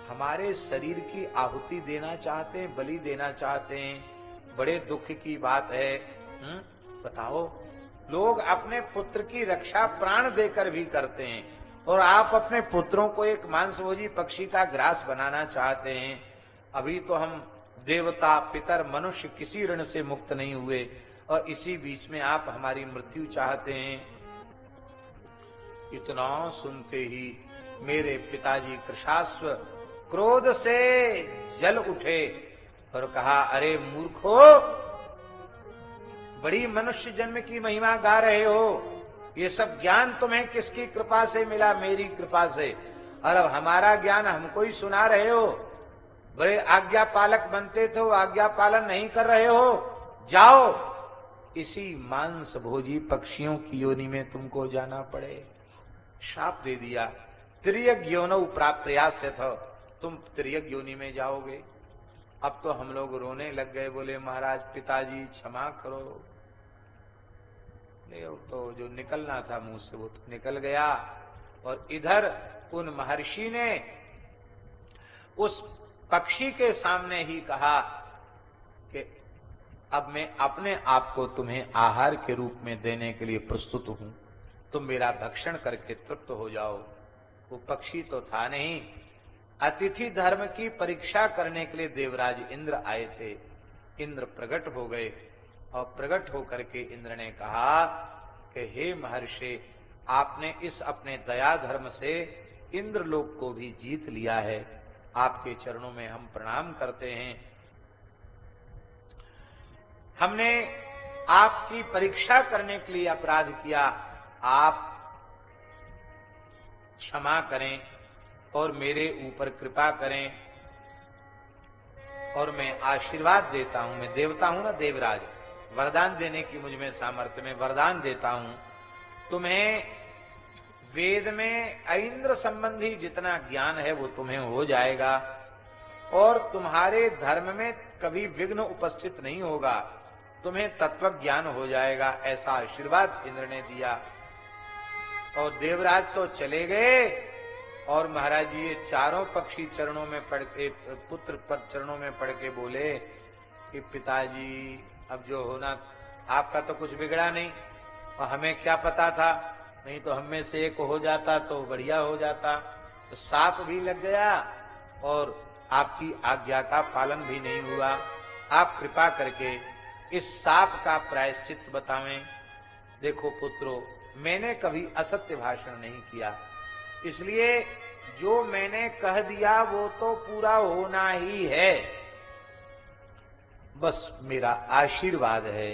हमारे शरीर की आहुति देना चाहते हैं, बलि देना चाहते हैं, बड़े दुख की बात है। बताओ, लोग अपने पुत्र की रक्षा प्राण देकर भी करते हैं और आप अपने पुत्रों को एक मांसभोजी पक्षी का ग्रास बनाना चाहते हैं। अभी तो हम देवता पितर मनुष्य किसी ऋण से मुक्त नहीं हुए और इसी बीच में आप हमारी मृत्यु चाहते हैं। इतना सुनते ही मेरे पिताजी कृशास्व क्रोध से जल उठे और कहा अरे मूर्खो, बड़ी मनुष्य जन्म की महिमा गा रहे हो, ये सब ज्ञान तुम्हें किसकी कृपा से मिला? मेरी कृपा से। और अब हमारा ज्ञान हमको ही सुना रहे हो। बड़े आज्ञा पालक बनते थे, आज्ञा पालन नहीं कर रहे हो। जाओ, इसी मांस भोजी पक्षियों की योनि में तुमको जाना पड़े। शाप दे दिया, त्रियग योनौ प्राप्त प्रयास से था, तुम त्रियग योनि में जाओगे। अब तो हम लोग रोने लग गए, बोले महाराज पिताजी क्षमा करो। तो जो निकलना था मुंह से वो तो निकल गया। और इधर उन महर्षि ने उस पक्षी के सामने ही कहा कि अब मैं अपने आप को तुम्हें आहार के रूप में देने के लिए प्रस्तुत हूं, तुम मेरा भक्षण करके तृप्त हो जाओ। वो पक्षी तो था नहीं, अतिथि धर्म की परीक्षा करने के लिए देवराज इंद्र आए थे। इंद्र प्रकट हो गए और प्रकट होकर के इंद्र ने कहा कि हे महर्षि, आपने इस अपने दया धर्म से इंद्रलोक को भी जीत लिया है, आपके चरणों में हम प्रणाम करते हैं। हमने आपकी परीक्षा करने के लिए अपराध किया, आप क्षमा करें और मेरे ऊपर कृपा करें और मैं आशीर्वाद देता हूं। मैं देवता हूं ना देवराज, वरदान देने की मुझ में सामर्थ्य, में वरदान देता हूं तुम्हें वेद में इंद्र संबंधी जितना ज्ञान है वो तुम्हें हो जाएगा और तुम्हारे धर्म में कभी विघ्न उपस्थित नहीं होगा, तुम्हें तत्व ज्ञान हो जाएगा। ऐसा आशीर्वाद इंद्र ने दिया। और देवराज तो चले गए और महाराज जी ये चारों पक्षी चरणों में पड़ के, पुत्र पर चरणों में पड़ के बोले कि पिताजी अब जो होना, आपका तो कुछ बिगड़ा नहीं और हमें क्या पता था, नहीं तो हम में से एक हो जाता तो बढ़िया हो जाता। तो साप भी लग गया और आपकी आज्ञा का पालन भी नहीं हुआ। आप कृपा करके इस साप का प्रायश्चित बतावें। देखो पुत्रो, मैंने कभी असत्य भाषण नहीं किया, इसलिए जो मैंने कह दिया वो तो पूरा होना ही है। बस मेरा आशीर्वाद है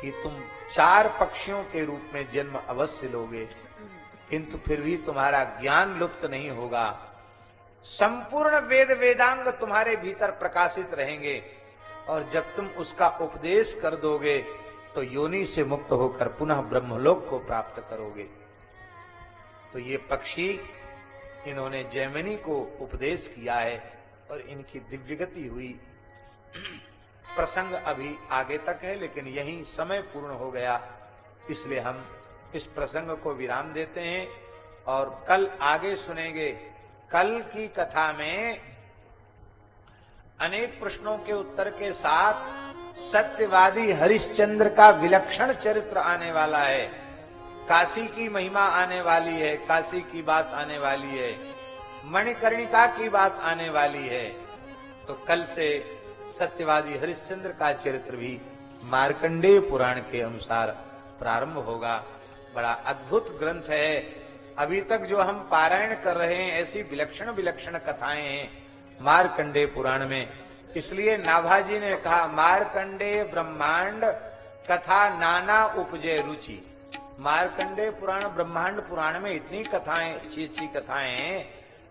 कि तुम 4 पक्षियों के रूप में जन्म अवश्य लोगे, किंतु फिर भी तुम्हारा ज्ञान लुप्त नहीं होगा। संपूर्ण वेद वेदांग तुम्हारे भीतर प्रकाशित रहेंगे, और जब तुम उसका उपदेश कर दोगे तो योनि से मुक्त होकर पुनः ब्रह्मलोक को प्राप्त करोगे। तो ये पक्षी, इन्होंने जैमिनी को उपदेश किया है और इनकी दिव्यगति हुई। प्रसंग अभी आगे तक है, लेकिन यही समय पूर्ण हो गया, इसलिए हम इस प्रसंग को विराम देते हैं और कल आगे सुनेंगे। कल की कथा में अनेक प्रश्नों के उत्तर के साथ सत्यवादी हरिश्चंद्र का विलक्षण चरित्र आने वाला है, काशी की महिमा आने वाली है, काशी की बात आने वाली है, मणिकर्णिका की बात आने वाली है। तो कल से सत्यवादी हरिश्चंद्र का चरित्र भी मार्कंडेय पुराण के अनुसार प्रारंभ होगा। बड़ा अद्भुत ग्रंथ है। अभी तक जो हम पारायण कर रहे हैं, ऐसी विलक्षण विलक्षण कथाएं हैं मार्कंडेय पुराण में। इसलिए नाभाजी ने कहा, मार्कंडेय ब्रह्मांड कथा नाना उपजे रुचि। मार्कंडेय पुराण ब्रह्मांड पुराण में इतनी कथाएं, अच्छी अच्छी कथाएं हैं।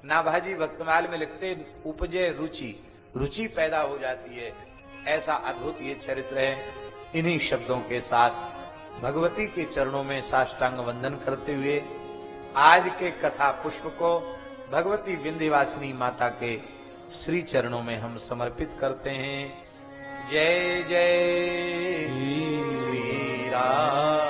नाभाजी भक्तमाल में लिखते, उपजे रुचि, रुचि पैदा हो जाती है। ऐसा अद्भुत ये चरित्र है। इन्हीं शब्दों के साथ भगवती के चरणों में साष्टांग वंदन करते हुए आज के कथा पुष्प को भगवती विंध्यवासिनी माता के श्री चरणों में हम समर्पित करते हैं। जय जय श्री राम।